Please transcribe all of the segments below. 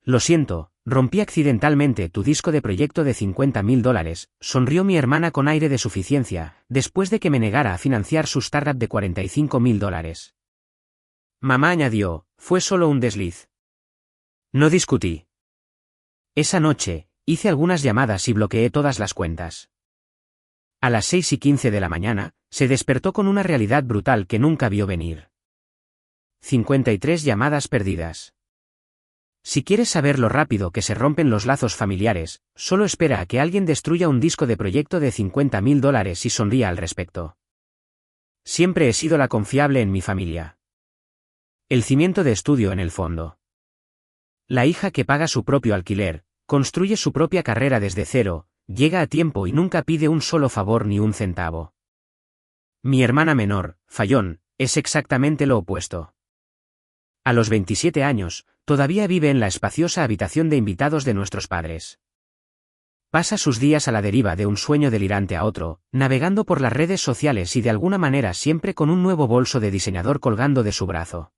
Lo siento, rompí accidentalmente tu disco de proyecto de $50.000, sonrió mi hermana con aire de suficiencia, después de que me negara a financiar su startup de $45.000. Mamá añadió, fue solo un desliz. No discutí. Esa noche, hice algunas llamadas y bloqueé todas las cuentas. A las 6:15 de la mañana, se despertó con una realidad brutal que nunca vio venir. 53 llamadas perdidas. Si quieres saber lo rápido que se rompen los lazos familiares, solo espera a que alguien destruya un disco de proyecto de $50.000 y sonría al respecto. Siempre he sido la confiable en mi familia. El cimiento de estudio en el fondo. La hija que paga su propio alquiler, construye su propia carrera desde cero, llega a tiempo y nunca pide un solo favor ni un centavo. Mi hermana menor, Fayón, es exactamente lo opuesto. A los 27 años, todavía vive en la espaciosa habitación de invitados de nuestros padres. Pasa sus días a la deriva de un sueño delirante a otro, navegando por las redes sociales y de alguna manera siempre con un nuevo bolso de diseñador colgando de su brazo.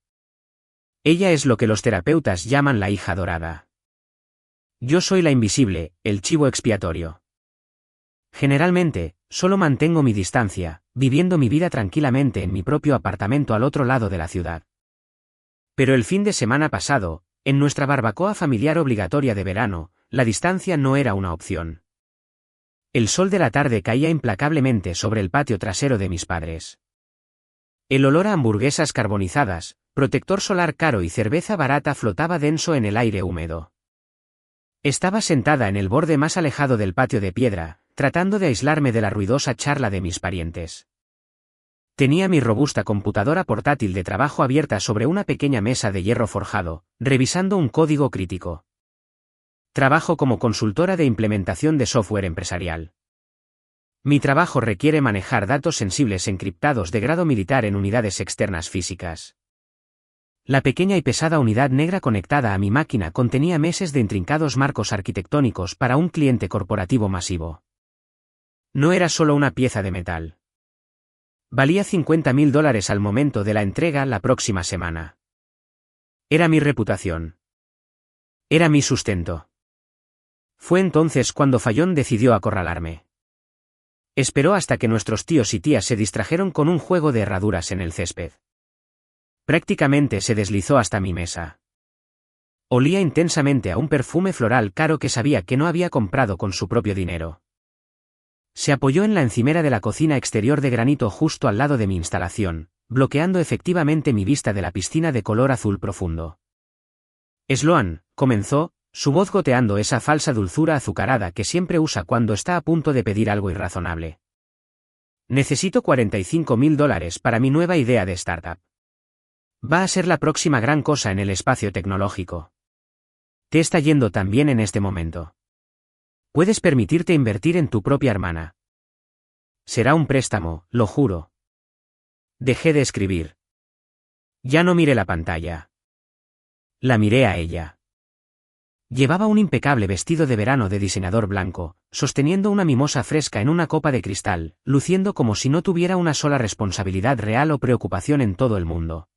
Ella es lo que los terapeutas llaman la hija dorada. Yo soy la invisible, el chivo expiatorio. Generalmente, solo mantengo mi distancia, viviendo mi vida tranquilamente en mi propio apartamento al otro lado de la ciudad. Pero el fin de semana pasado, en nuestra barbacoa familiar obligatoria de verano, la distancia no era una opción. El sol de la tarde caía implacablemente sobre el patio trasero de mis padres. El olor a hamburguesas carbonizadas, protector solar caro y cerveza barata flotaba denso en el aire húmedo. Estaba sentada en el borde más alejado del patio de piedra, tratando de aislarme de la ruidosa charla de mis parientes. Tenía mi robusta computadora portátil de trabajo abierta sobre una pequeña mesa de hierro forjado, revisando un código crítico. Trabajo como consultora de implementación de software empresarial. Mi trabajo requiere manejar datos sensibles encriptados de grado militar en unidades externas físicas. La pequeña y pesada unidad negra conectada a mi máquina contenía meses de intrincados marcos arquitectónicos para un cliente corporativo masivo. No era solo una pieza de metal. Valía $50.000 al momento de la entrega la próxima semana. Era mi reputación. Era mi sustento. Fue entonces cuando Fayón decidió acorralarme. Esperó hasta que nuestros tíos y tías se distrajeron con un juego de herraduras en el césped. Prácticamente se deslizó hasta mi mesa. Olía intensamente a un perfume floral caro que sabía que no había comprado con su propio dinero. Se apoyó en la encimera de la cocina exterior de granito justo al lado de mi instalación, bloqueando efectivamente mi vista de la piscina de color azul profundo. Sloan, comenzó, su voz goteando esa falsa dulzura azucarada que siempre usa cuando está a punto de pedir algo irrazonable. Necesito $45.000 para mi nueva idea de startup. Va a ser la próxima gran cosa en el espacio tecnológico. Te está yendo tan bien en este momento. Puedes permitirte invertir en tu propia hermana. Será un préstamo, lo juro. Dejé de escribir. Ya no miré la pantalla. La miré a ella. Llevaba un impecable vestido de verano de diseñador blanco, sosteniendo una mimosa fresca en una copa de cristal, luciendo como si no tuviera una sola responsabilidad real o preocupación en todo el mundo.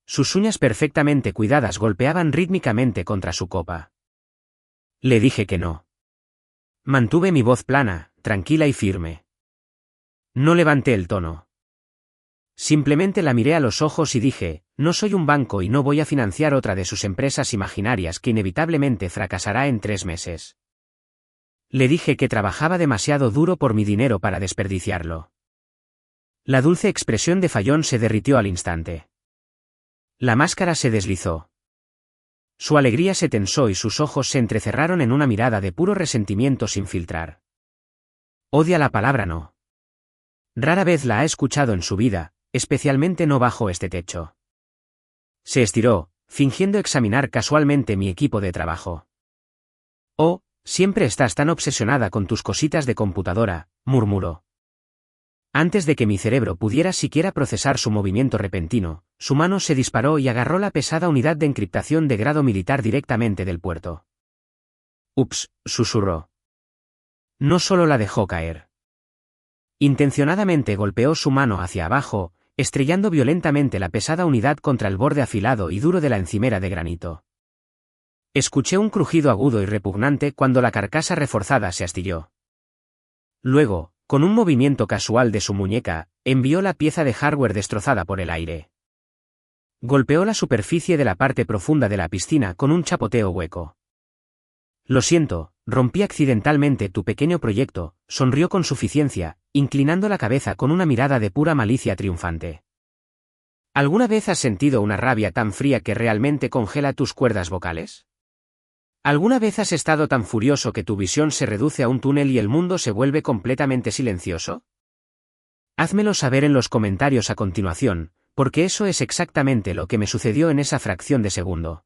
Sus uñas perfectamente cuidadas golpeaban rítmicamente contra su copa. Le dije que no. Mantuve mi voz plana, tranquila y firme. No levanté el tono. Simplemente la miré a los ojos y dije, no soy un banco y no voy a financiar otra de sus empresas imaginarias que inevitablemente fracasará en 3 meses. Le dije que trabajaba demasiado duro por mi dinero para desperdiciarlo. La dulce expresión de Fayón se derritió al instante. La máscara se deslizó. Su alegría se tensó y sus ojos se entrecerraron en una mirada de puro resentimiento sin filtrar. Odia la palabra no. Rara vez la ha escuchado en su vida, especialmente no bajo este techo. Se estiró, fingiendo examinar casualmente mi equipo de trabajo. Oh, siempre estás tan obsesionada con tus cositas de computadora, murmuró. Antes de que mi cerebro pudiera siquiera procesar su movimiento repentino, su mano se disparó y agarró la pesada unidad de encriptación de grado militar directamente del puerto. Ups, susurró. No solo la dejó caer. Intencionadamente golpeó su mano hacia abajo, estrellando violentamente la pesada unidad contra el borde afilado y duro de la encimera de granito. Escuché un crujido agudo y repugnante cuando la carcasa reforzada se astilló. Luego, con un movimiento casual de su muñeca, envió la pieza de hardware destrozada por el aire. Golpeó la superficie de la parte profunda de la piscina con un chapoteo hueco. Lo siento, rompí accidentalmente tu pequeño proyecto, sonrió con suficiencia, inclinando la cabeza con una mirada de pura malicia triunfante. ¿Alguna vez has sentido una rabia tan fría que realmente congela tus cuerdas vocales? ¿Alguna vez has estado tan furioso que tu visión se reduce a un túnel y el mundo se vuelve completamente silencioso? Házmelo saber en los comentarios a continuación, porque eso es exactamente lo que me sucedió en esa fracción de segundo.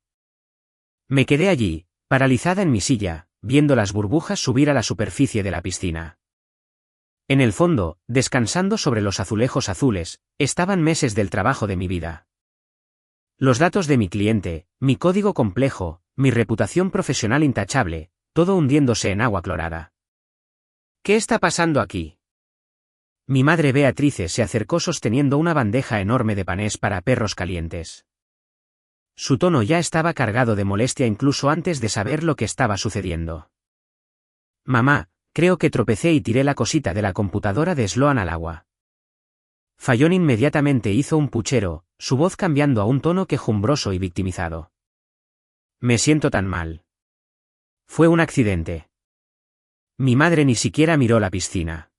Me quedé allí, paralizada en mi silla, viendo las burbujas subir a la superficie de la piscina. En el fondo, descansando sobre los azulejos azules, estaban meses del trabajo de mi vida. Los datos de mi cliente, mi código complejo, mi reputación profesional intachable, todo hundiéndose en agua clorada. ¿Qué está pasando aquí? Mi madre Beatrice se acercó sosteniendo una bandeja enorme de panés para perros calientes. Su tono ya estaba cargado de molestia incluso antes de saber lo que estaba sucediendo. Mamá, creo que tropecé y tiré la cosita de la computadora de Sloan al agua. Fallon inmediatamente hizo un puchero, su voz cambiando a un tono quejumbroso y victimizado. Me siento tan mal. Fue un accidente. Mi madre ni siquiera miró la piscina.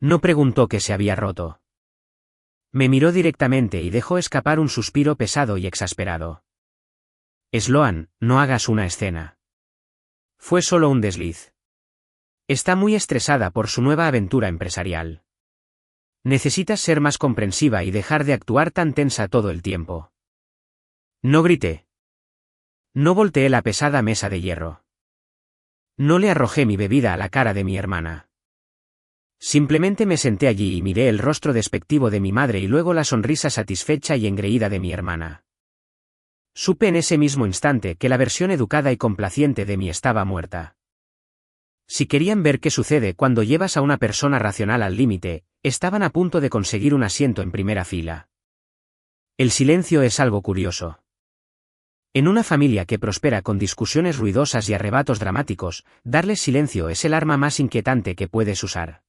No preguntó qué se había roto. Me miró directamente y dejó escapar un suspiro pesado y exasperado. Sloan, no hagas una escena. Fue solo un desliz. Está muy estresada por su nueva aventura empresarial. Necesitas ser más comprensiva y dejar de actuar tan tensa todo el tiempo. No grité. No volteé la pesada mesa de hierro. No le arrojé mi bebida a la cara de mi hermana. Simplemente me senté allí y miré el rostro despectivo de mi madre y luego la sonrisa satisfecha y engreída de mi hermana. Supe en ese mismo instante que la versión educada y complaciente de mí estaba muerta. Si querían ver qué sucede cuando llevas a una persona racional al límite, estaban a punto de conseguir un asiento en primera fila. El silencio es algo curioso. En una familia que prospera con discusiones ruidosas y arrebatos dramáticos, darles silencio es el arma más inquietante que puedes usar.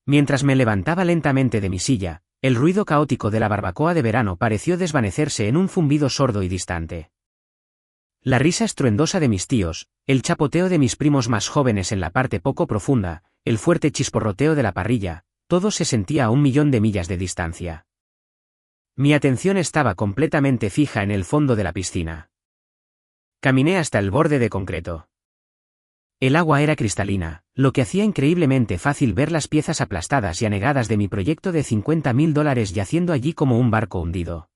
Mientras me levantaba lentamente de mi silla, el ruido caótico de la barbacoa de verano pareció desvanecerse en un zumbido sordo y distante. La risa estruendosa de mis tíos, el chapoteo de mis primos más jóvenes en la parte poco profunda, el fuerte chisporroteo de la parrilla, todo se sentía a 1.000.000 de millas de distancia. Mi atención estaba completamente fija en el fondo de la piscina. Caminé hasta el borde de concreto. El agua era cristalina, lo que hacía increíblemente fácil ver las piezas aplastadas y anegadas de mi proyecto de $50.000 yaciendo allí como un barco hundido.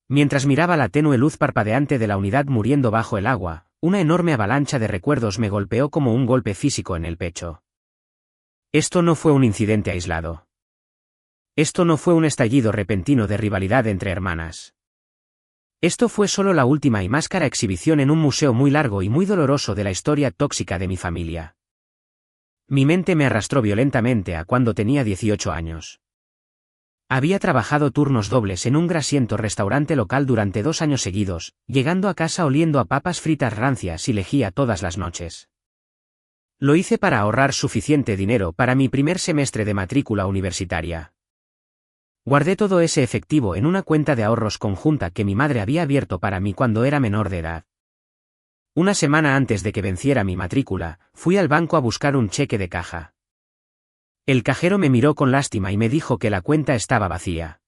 Mientras miraba la tenue luz parpadeante de la unidad muriendo bajo el agua, una enorme avalancha de recuerdos me golpeó como un golpe físico en el pecho. Esto no fue un incidente aislado. Esto no fue un estallido repentino de rivalidad entre hermanas. Esto fue solo la última y más cara exhibición en un museo muy largo y muy doloroso de la historia tóxica de mi familia. Mi mente me arrastró violentamente a cuando tenía 18 años. Había trabajado turnos dobles en un grasiento restaurante local durante 2 años seguidos, llegando a casa oliendo a papas fritas rancias y lejía todas las noches. Lo hice para ahorrar suficiente dinero para mi primer semestre de matrícula universitaria. Guardé todo ese efectivo en una cuenta de ahorros conjunta que mi madre había abierto para mí cuando era menor de edad. Una semana antes de que venciera mi matrícula, fui al banco a buscar un cheque de caja. El cajero me miró con lástima y me dijo que la cuenta estaba vacía.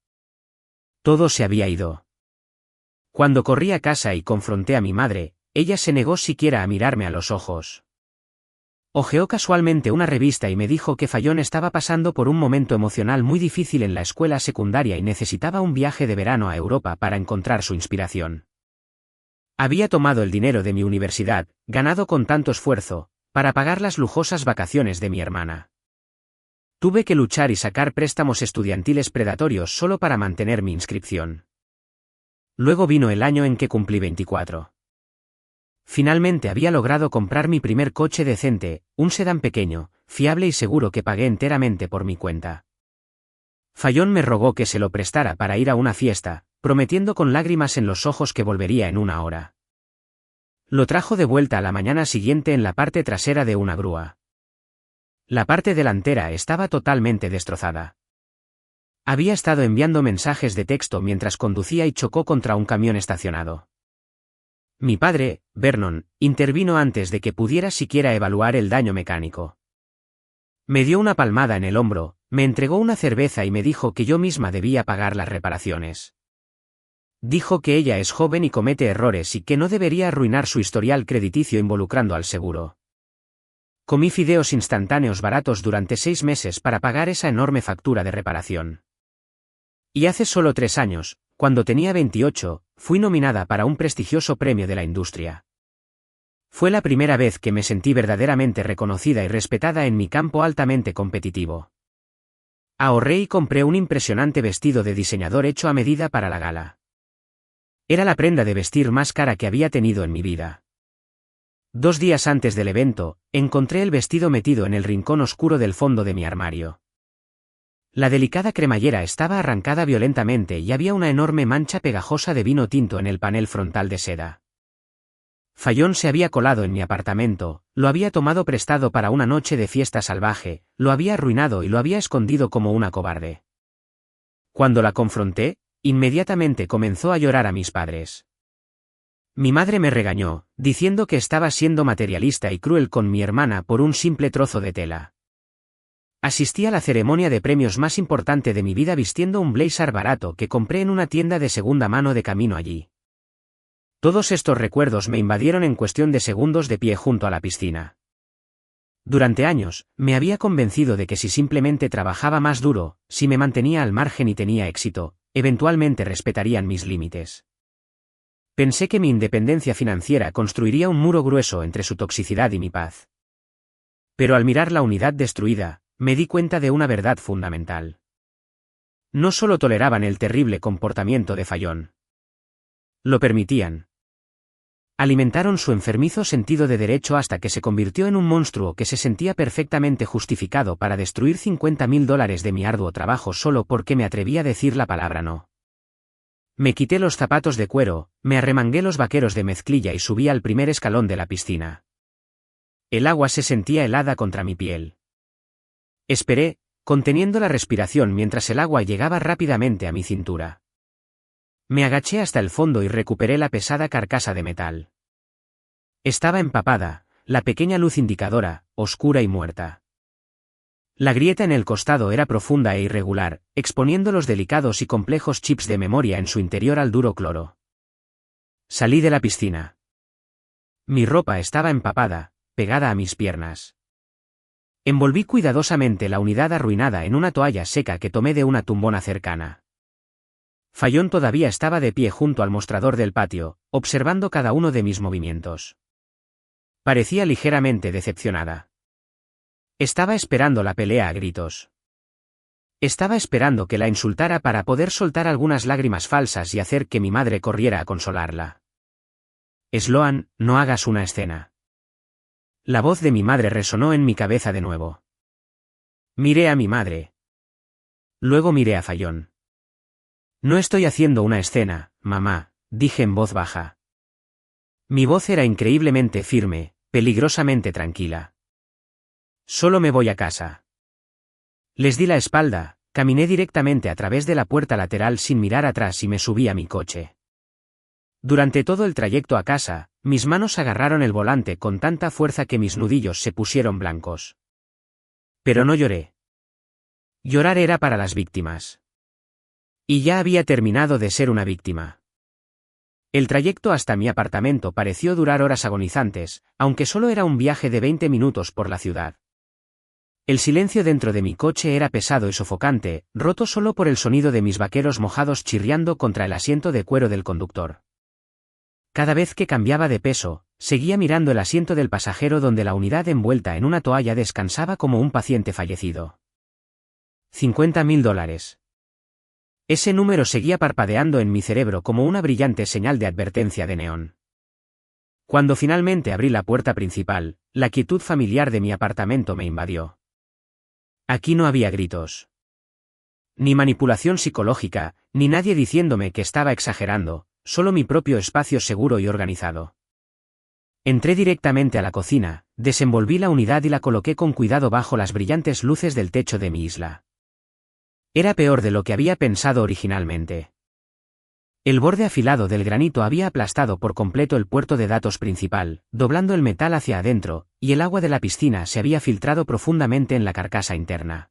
Todo se había ido. Cuando corrí a casa y confronté a mi madre, ella se negó siquiera a mirarme a los ojos. Hojeó casualmente una revista y me dijo que Fallon estaba pasando por un momento emocional muy difícil en la escuela secundaria y necesitaba un viaje de verano a Europa para encontrar su inspiración. Había tomado el dinero de mi universidad, ganado con tanto esfuerzo, para pagar las lujosas vacaciones de mi hermana. Tuve que luchar y sacar préstamos estudiantiles predatorios solo para mantener mi inscripción. Luego vino el año en que cumplí 24. Finalmente había logrado comprar mi primer coche decente, un sedán pequeño, fiable y seguro que pagué enteramente por mi cuenta. Fallon me rogó que se lo prestara para ir a una fiesta, prometiendo con lágrimas en los ojos que volvería en 1 hora. Lo trajo de vuelta a la mañana siguiente en la parte trasera de una grúa. La parte delantera estaba totalmente destrozada. Había estado enviando mensajes de texto mientras conducía y chocó contra un camión estacionado. Mi padre, Vernon, intervino antes de que pudiera siquiera evaluar el daño mecánico. Me dio una palmada en el hombro, me entregó una cerveza y me dijo que yo misma debía pagar las reparaciones. Dijo que ella es joven y comete errores y que no debería arruinar su historial crediticio involucrando al seguro. Comí fideos instantáneos baratos durante 6 meses para pagar esa enorme factura de reparación. Y hace solo 3 años, cuando tenía 28, fui nominada para un prestigioso premio de la industria. Fue la primera vez que me sentí verdaderamente reconocida y respetada en mi campo altamente competitivo. Ahorré y compré un impresionante vestido de diseñador hecho a medida para la gala. Era la prenda de vestir más cara que había tenido en mi vida. 2 días antes del evento, encontré el vestido metido en el rincón oscuro del fondo de mi armario. La delicada cremallera estaba arrancada violentamente y había una enorme mancha pegajosa de vino tinto en el panel frontal de seda. Fallon se había colado en mi apartamento, lo había tomado prestado para una noche de fiesta salvaje, lo había arruinado y lo había escondido como una cobarde. Cuando la confronté, inmediatamente comenzó a llorar a mis padres. Mi madre me regañó, diciendo que estaba siendo materialista y cruel con mi hermana por un simple trozo de tela. Asistí a la ceremonia de premios más importante de mi vida vistiendo un blazer barato que compré en una tienda de segunda mano de camino allí. Todos estos recuerdos me invadieron en cuestión de segundos de pie junto a la piscina. Durante años, me había convencido de que si simplemente trabajaba más duro, si me mantenía al margen y tenía éxito, eventualmente respetarían mis límites. Pensé que mi independencia financiera construiría un muro grueso entre su toxicidad y mi paz. Pero al mirar la unidad destruida, me di cuenta de una verdad fundamental. No solo toleraban el terrible comportamiento de Fallon. Lo permitían. Alimentaron su enfermizo sentido de derecho hasta que se convirtió en un monstruo que se sentía perfectamente justificado para destruir $50,000 de mi arduo trabajo solo porque me atreví a decir la palabra no. Me quité los zapatos de cuero, me arremangué los vaqueros de mezclilla y subí al primer escalón de la piscina. El agua se sentía helada contra mi piel. Esperé, conteniendo la respiración mientras el agua llegaba rápidamente a mi cintura. Me agaché hasta el fondo y recuperé la pesada carcasa de metal. Estaba empapada, la pequeña luz indicadora, oscura y muerta. La grieta en el costado era profunda e irregular, exponiendo los delicados y complejos chips de memoria en su interior al duro cloro. Salí de la piscina. Mi ropa estaba empapada, pegada a mis piernas. Envolví cuidadosamente la unidad arruinada en una toalla seca que tomé de una tumbona cercana. Fallon todavía estaba de pie junto al mostrador del patio, observando cada uno de mis movimientos. Parecía ligeramente decepcionada. Estaba esperando la pelea a gritos. Estaba esperando que la insultara para poder soltar algunas lágrimas falsas y hacer que mi madre corriera a consolarla. Sloan, no hagas una escena. La voz de mi madre resonó en mi cabeza de nuevo. Miré a mi madre. Luego miré a Fallon. No estoy haciendo una escena, mamá, dije en voz baja. Mi voz era increíblemente firme, peligrosamente tranquila. Solo me voy a casa. Les di la espalda, caminé directamente a través de la puerta lateral sin mirar atrás y me subí a mi coche. Durante todo el trayecto a casa, mis manos agarraron el volante con tanta fuerza que mis nudillos se pusieron blancos. Pero no lloré. Llorar era para las víctimas. Y ya había terminado de ser una víctima. El trayecto hasta mi apartamento pareció durar horas agonizantes, aunque solo era un viaje de 20 minutos por la ciudad. El silencio dentro de mi coche era pesado y sofocante, roto solo por el sonido de mis vaqueros mojados chirriando contra el asiento de cuero del conductor. Cada vez que cambiaba de peso, seguía mirando el asiento del pasajero donde la unidad envuelta en una toalla descansaba como un paciente fallecido. $50,000. Ese número seguía parpadeando en mi cerebro como una brillante señal de advertencia de neón. Cuando finalmente abrí la puerta principal, la quietud familiar de mi apartamento me invadió. Aquí no había gritos. Ni manipulación psicológica, ni nadie diciéndome que estaba exagerando, solo mi propio espacio seguro y organizado. Entré directamente a la cocina, desenvolví la unidad y la coloqué con cuidado bajo las brillantes luces del techo de mi isla. Era peor de lo que había pensado originalmente. El borde afilado del granito había aplastado por completo el puerto de datos principal, doblando el metal hacia adentro, y el agua de la piscina se había filtrado profundamente en la carcasa interna.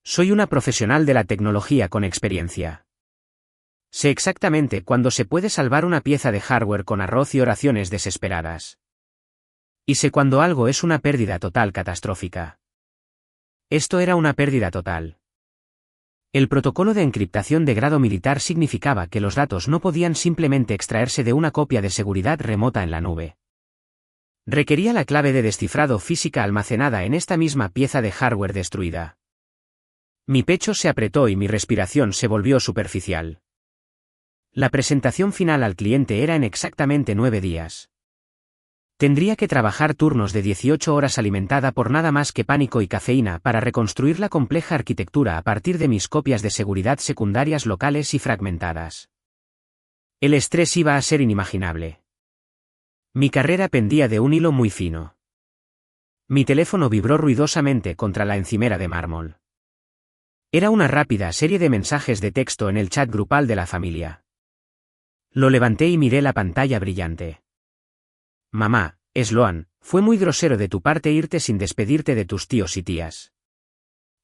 Soy una profesional de la tecnología con experiencia. Sé exactamente cuándo se puede salvar una pieza de hardware con arroz y oraciones desesperadas. Y sé cuándo algo es una pérdida total catastrófica. Esto era una pérdida total. El protocolo de encriptación de grado militar significaba que los datos no podían simplemente extraerse de una copia de seguridad remota en la nube. Requería la clave de descifrado física almacenada en esta misma pieza de hardware destruida. Mi pecho se apretó y mi respiración se volvió superficial. La presentación final al cliente era en exactamente 9 días. Tendría que trabajar turnos de 18 horas alimentada por nada más que pánico y cafeína para reconstruir la compleja arquitectura a partir de mis copias de seguridad secundarias locales y fragmentadas. El estrés iba a ser inimaginable. Mi carrera pendía de un hilo muy fino. Mi teléfono vibró ruidosamente contra la encimera de mármol. Era una rápida serie de mensajes de texto en el chat grupal de la familia. Lo levanté y miré la pantalla brillante. Mamá, Sloan, fue muy grosero de tu parte irte sin despedirte de tus tíos y tías.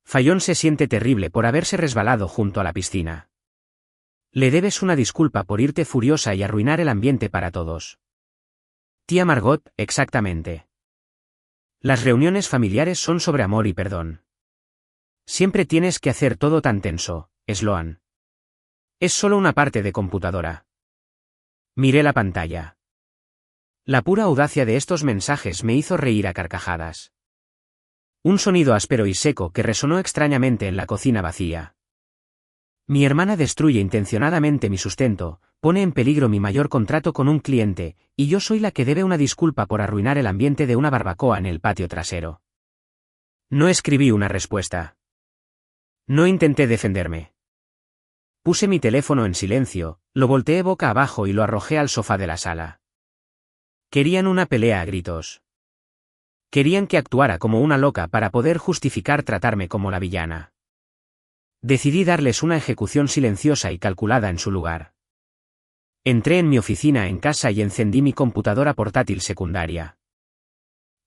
Fallon se siente terrible por haberse resbalado junto a la piscina. Le debes una disculpa por irte furiosa y arruinar el ambiente para todos. Tía Margot, exactamente. Las reuniones familiares son sobre amor y perdón. Siempre tienes que hacer todo tan tenso, Sloan. Es solo una parte de computadora. Miré la pantalla. La pura audacia de estos mensajes me hizo reír a carcajadas. Un sonido áspero y seco que resonó extrañamente en la cocina vacía. Mi hermana destruye intencionadamente mi sustento, pone en peligro mi mayor contrato con un cliente, y yo soy la que debe una disculpa por arruinar el ambiente de una barbacoa en el patio trasero. No escribí una respuesta. No intenté defenderme. Puse mi teléfono en silencio, lo volteé boca abajo y lo arrojé al sofá de la sala. Querían una pelea a gritos. Querían que actuara como una loca para poder justificar tratarme como la villana. Decidí darles una ejecución silenciosa y calculada en su lugar. Entré en mi oficina en casa y encendí mi computadora portátil secundaria.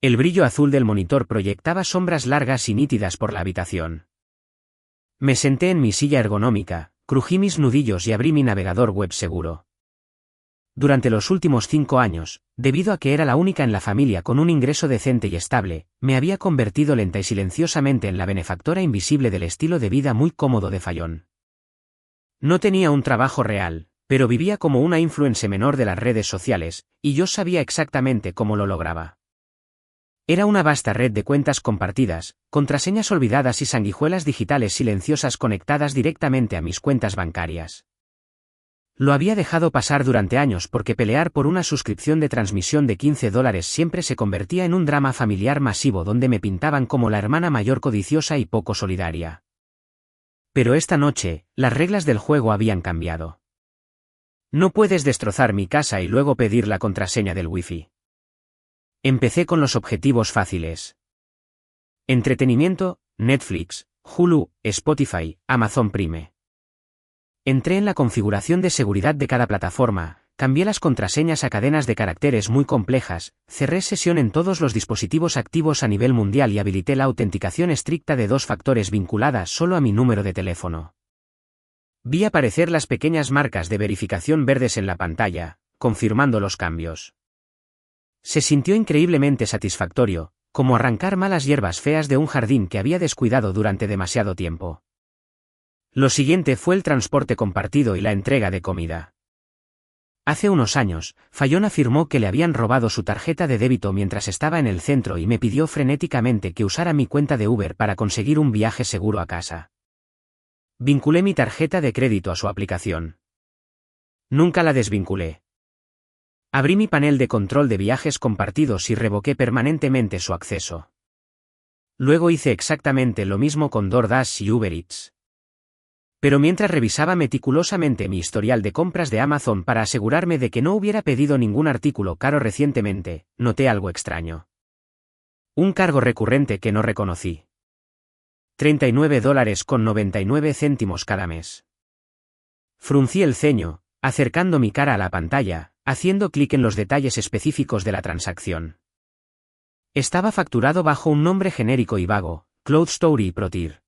El brillo azul del monitor proyectaba sombras largas y nítidas por la habitación. Me senté en mi silla ergonómica, crují mis nudillos y abrí mi navegador web seguro. Durante los últimos 5 años, debido a que era la única en la familia con un ingreso decente y estable, me había convertido lenta y silenciosamente en la benefactora invisible del estilo de vida muy cómodo de Fallon. No tenía un trabajo real, pero vivía como una influencer menor de las redes sociales, y yo sabía exactamente cómo lo lograba. Era una vasta red de cuentas compartidas, contraseñas olvidadas y sanguijuelas digitales silenciosas conectadas directamente a mis cuentas bancarias. Lo había dejado pasar durante años porque pelear por una suscripción de transmisión de $15 siempre se convertía en un drama familiar masivo donde me pintaban como la hermana mayor codiciosa y poco solidaria. Pero esta noche, las reglas del juego habían cambiado. No puedes destrozar mi casa y luego pedir la contraseña del Wi-Fi. Empecé con los objetivos fáciles. Entretenimiento, Netflix, Hulu, Spotify, Amazon Prime. Entré en la configuración de seguridad de cada plataforma, cambié las contraseñas a cadenas de caracteres muy complejas, cerré sesión en todos los dispositivos activos a nivel mundial y habilité la autenticación estricta de 2 factores vinculada solo a mi número de teléfono. Vi aparecer las pequeñas marcas de verificación verdes en la pantalla, confirmando los cambios. Se sintió increíblemente satisfactorio, como arrancar malas hierbas feas de un jardín que había descuidado durante demasiado tiempo. Lo siguiente fue el transporte compartido y la entrega de comida. Hace unos años, Fallon afirmó que le habían robado su tarjeta de débito mientras estaba en el centro y me pidió frenéticamente que usara mi cuenta de Uber para conseguir un viaje seguro a casa. Vinculé mi tarjeta de crédito a su aplicación. Nunca la desvinculé. Abrí mi panel de control de viajes compartidos y revoqué permanentemente su acceso. Luego hice exactamente lo mismo con DoorDash y Uber Eats. Pero mientras revisaba meticulosamente mi historial de compras de Amazon para asegurarme de que no hubiera pedido ningún artículo caro recientemente, noté algo extraño. Un cargo recurrente que no reconocí. $39.99 cada mes. Fruncí el ceño, acercando mi cara a la pantalla, haciendo clic en los detalles específicos de la transacción. Estaba facturado bajo un nombre genérico y vago, Cloud Story Pro Tier.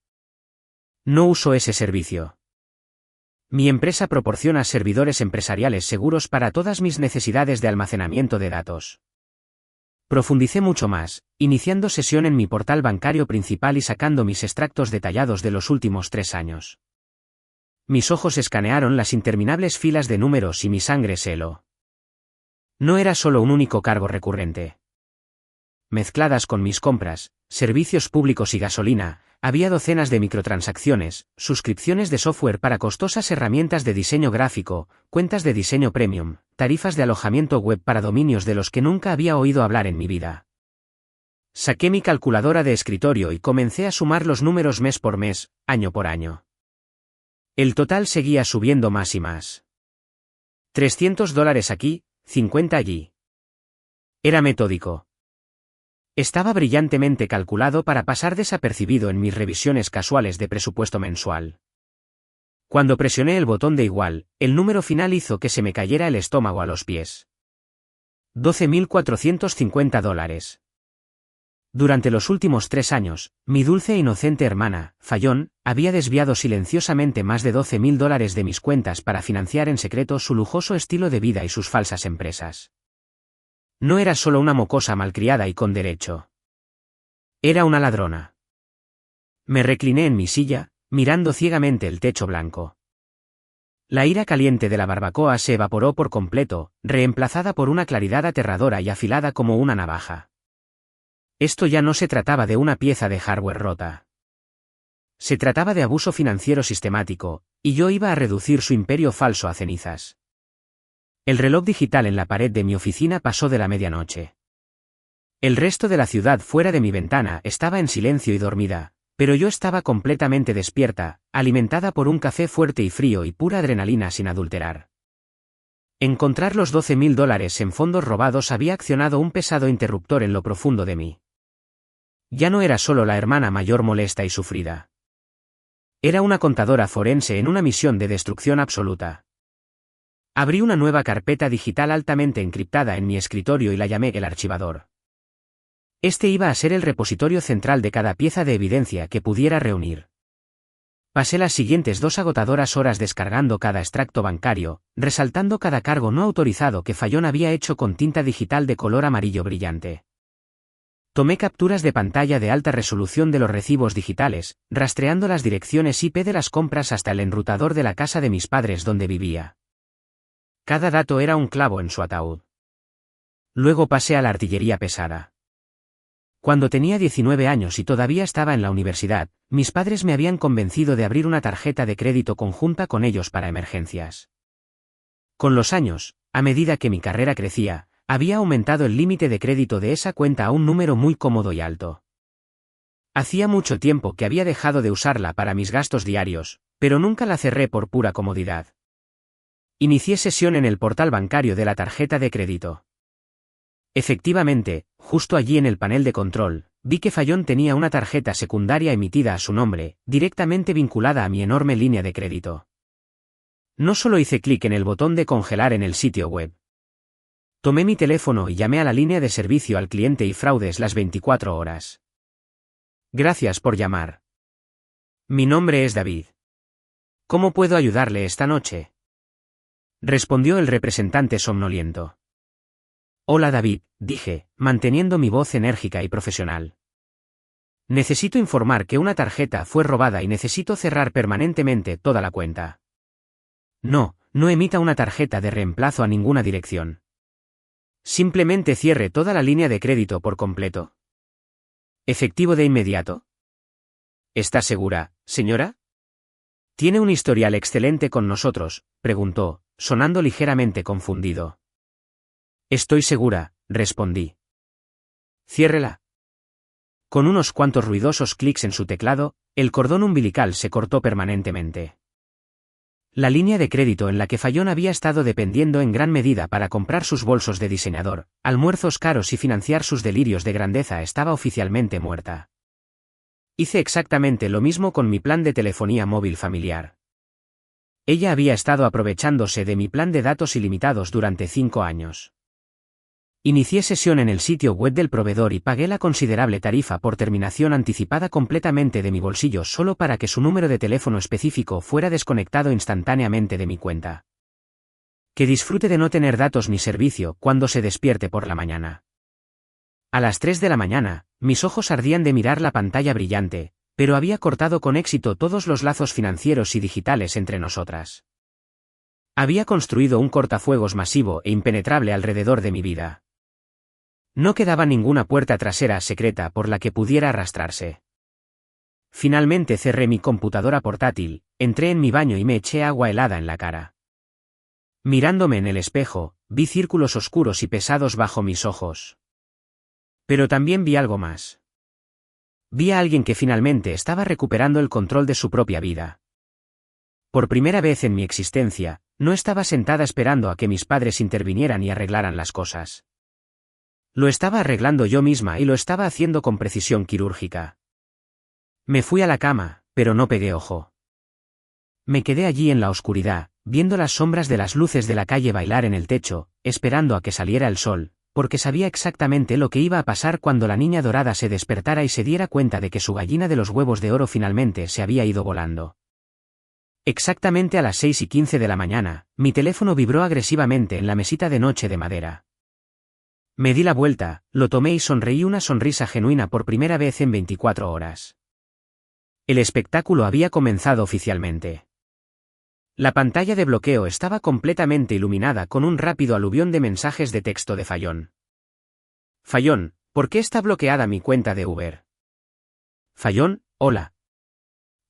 No uso ese servicio. Mi empresa proporciona servidores empresariales seguros para todas mis necesidades de almacenamiento de datos. Profundicé mucho más, iniciando sesión en mi portal bancario principal y sacando mis extractos detallados de los últimos 3 años. Mis ojos escanearon las interminables filas de números y mi sangre se heló. No era solo un único cargo recurrente. Mezcladas con mis compras, servicios públicos y gasolina, había docenas de microtransacciones, suscripciones de software para costosas herramientas de diseño gráfico, cuentas de diseño premium, tarifas de alojamiento web para dominios de los que nunca había oído hablar en mi vida. Saqué mi calculadora de escritorio y comencé a sumar los números mes por mes, año por año. El total seguía subiendo más y más. $300 aquí, 50 allí. Era metódico. Estaba brillantemente calculado para pasar desapercibido en mis revisiones casuales de presupuesto mensual. Cuando presioné el botón de igual, el número final hizo que se me cayera el estómago a los pies. $12.450. Durante los últimos 3 años, mi dulce e inocente hermana, Fallon, había desviado silenciosamente más de $12.000 de mis cuentas para financiar en secreto su lujoso estilo de vida y sus falsas empresas. No era solo una mocosa malcriada y con derecho. Era una ladrona. Me recliné en mi silla, mirando ciegamente el techo blanco. La ira caliente de la barbacoa se evaporó por completo, reemplazada por una claridad aterradora y afilada como una navaja. Esto ya no se trataba de una pieza de hardware rota. Se trataba de abuso financiero sistemático, y yo iba a reducir su imperio falso a cenizas. El reloj digital en la pared de mi oficina pasó de la medianoche. El resto de la ciudad fuera de mi ventana estaba en silencio y dormida, pero yo estaba completamente despierta, alimentada por un café fuerte y frío y pura adrenalina sin adulterar. Encontrar los $12.000 en fondos robados había accionado un pesado interruptor en lo profundo de mí. Ya no era solo la hermana mayor molesta y sufrida. Era una contadora forense en una misión de destrucción absoluta. Abrí una nueva carpeta digital altamente encriptada en mi escritorio y la llamé el archivador. Este iba a ser el repositorio central de cada pieza de evidencia que pudiera reunir. Pasé las siguientes 2 agotadoras horas descargando cada extracto bancario, resaltando cada cargo no autorizado que Fallon había hecho con tinta digital de color amarillo brillante. Tomé capturas de pantalla de alta resolución de los recibos digitales, rastreando las direcciones IP de las compras hasta el enrutador de la casa de mis padres donde vivía. Cada dato era un clavo en su ataúd. Luego pasé a la artillería pesada. Cuando tenía 19 años y todavía estaba en la universidad, mis padres me habían convencido de abrir una tarjeta de crédito conjunta con ellos para emergencias. Con los años, a medida que mi carrera crecía, había aumentado el límite de crédito de esa cuenta a un número muy cómodo y alto. Hacía mucho tiempo que había dejado de usarla para mis gastos diarios, pero nunca la cerré por pura comodidad. Inicié sesión en el portal bancario de la tarjeta de crédito. Efectivamente, justo allí en el panel de control, vi que Fallon tenía una tarjeta secundaria emitida a su nombre, directamente vinculada a mi enorme línea de crédito. No solo hice clic en el botón de congelar en el sitio web. Tomé mi teléfono y llamé a la línea de servicio al cliente y fraudes las 24 horas. Gracias por llamar. Mi nombre es David. ¿Cómo puedo ayudarle esta noche? Respondió el representante somnoliento. Hola David, dije, manteniendo mi voz enérgica y profesional. Necesito informar que una tarjeta fue robada y necesito cerrar permanentemente toda la cuenta. No emita una tarjeta de reemplazo a ninguna dirección. Simplemente cierre toda la línea de crédito por completo. ¿Efectivo de inmediato? ¿Está segura, señora? ¿Tiene un historial excelente con nosotros?, preguntó, sonando ligeramente confundido. Estoy segura, respondí. Ciérrela. Con unos cuantos ruidosos clics en su teclado, el cordón umbilical se cortó permanentemente. La línea de crédito en la que Fallon había estado dependiendo en gran medida para comprar sus bolsos de diseñador, almuerzos caros y financiar sus delirios de grandeza estaba oficialmente muerta. Hice exactamente lo mismo con mi plan de telefonía móvil familiar. Ella había estado aprovechándose de mi plan de datos ilimitados durante 5 años. Inicié sesión en el sitio web del proveedor y pagué la considerable tarifa por terminación anticipada completamente de mi bolsillo solo para que su número de teléfono específico fuera desconectado instantáneamente de mi cuenta. Que disfrute de no tener datos ni servicio cuando se despierte por la mañana. A las 3 de la mañana, mis ojos ardían de mirar la pantalla brillante, pero había cortado con éxito todos los lazos financieros y digitales entre nosotras. Había construido un cortafuegos masivo e impenetrable alrededor de mi vida. No quedaba ninguna puerta trasera secreta por la que pudiera arrastrarse. Finalmente cerré mi computadora portátil, entré en mi baño y me eché agua helada en la cara. Mirándome en el espejo, vi círculos oscuros y pesados bajo mis ojos. Pero también vi algo más. Vi a alguien que finalmente estaba recuperando el control de su propia vida. Por primera vez en mi existencia, no estaba sentada esperando a que mis padres intervinieran y arreglaran las cosas. Lo estaba arreglando yo misma y lo estaba haciendo con precisión quirúrgica. Me fui a la cama, pero no pegué ojo. Me quedé allí en la oscuridad, viendo las sombras de las luces de la calle bailar en el techo, esperando a que saliera el sol, porque sabía exactamente lo que iba a pasar cuando la niña dorada se despertara y se diera cuenta de que su gallina de los huevos de oro finalmente se había ido volando. Exactamente a las 6:15 de la mañana, mi teléfono vibró agresivamente en la mesita de noche de madera. Me di la vuelta, lo tomé y sonreí una sonrisa genuina por primera vez en 24 horas. El espectáculo había comenzado oficialmente. La pantalla de bloqueo estaba completamente iluminada con un rápido aluvión de mensajes de texto de Fallon. Fallon, ¿por qué está bloqueada mi cuenta de Uber? Fallon, hola.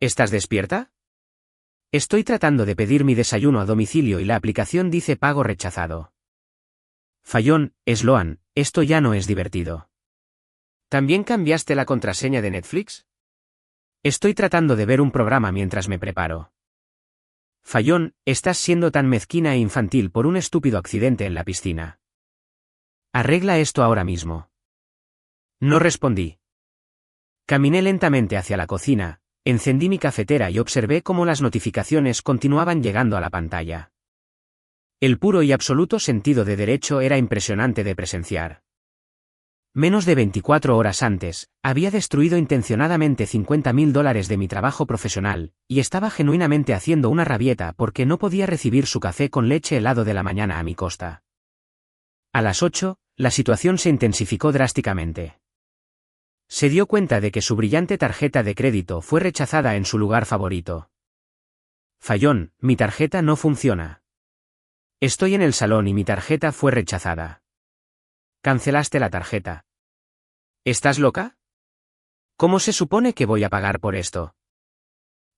¿Estás despierta? Estoy tratando de pedir mi desayuno a domicilio y la aplicación dice pago rechazado. Fallon, Sloan, esto ya no es divertido. ¿También cambiaste la contraseña de Netflix? Estoy tratando de ver un programa mientras me preparo. Fallon, estás siendo tan mezquina e infantil por un estúpido accidente en la piscina. Arregla esto ahora mismo. No respondí. Caminé lentamente hacia la cocina, encendí mi cafetera y observé cómo las notificaciones continuaban llegando a la pantalla. El puro y absoluto sentido de derecho era impresionante de presenciar. Menos de 24 horas antes, había destruido intencionadamente $50.000 de mi trabajo profesional, y estaba genuinamente haciendo una rabieta porque no podía recibir su café con leche helado de la mañana a mi costa. A las 8, la situación se intensificó drásticamente. Se dio cuenta de que su brillante tarjeta de crédito fue rechazada en su lugar favorito. Fallon, mi tarjeta no funciona. Estoy en el salón y mi tarjeta fue rechazada. Cancelaste la tarjeta. ¿Estás loca? ¿Cómo se supone que voy a pagar por esto?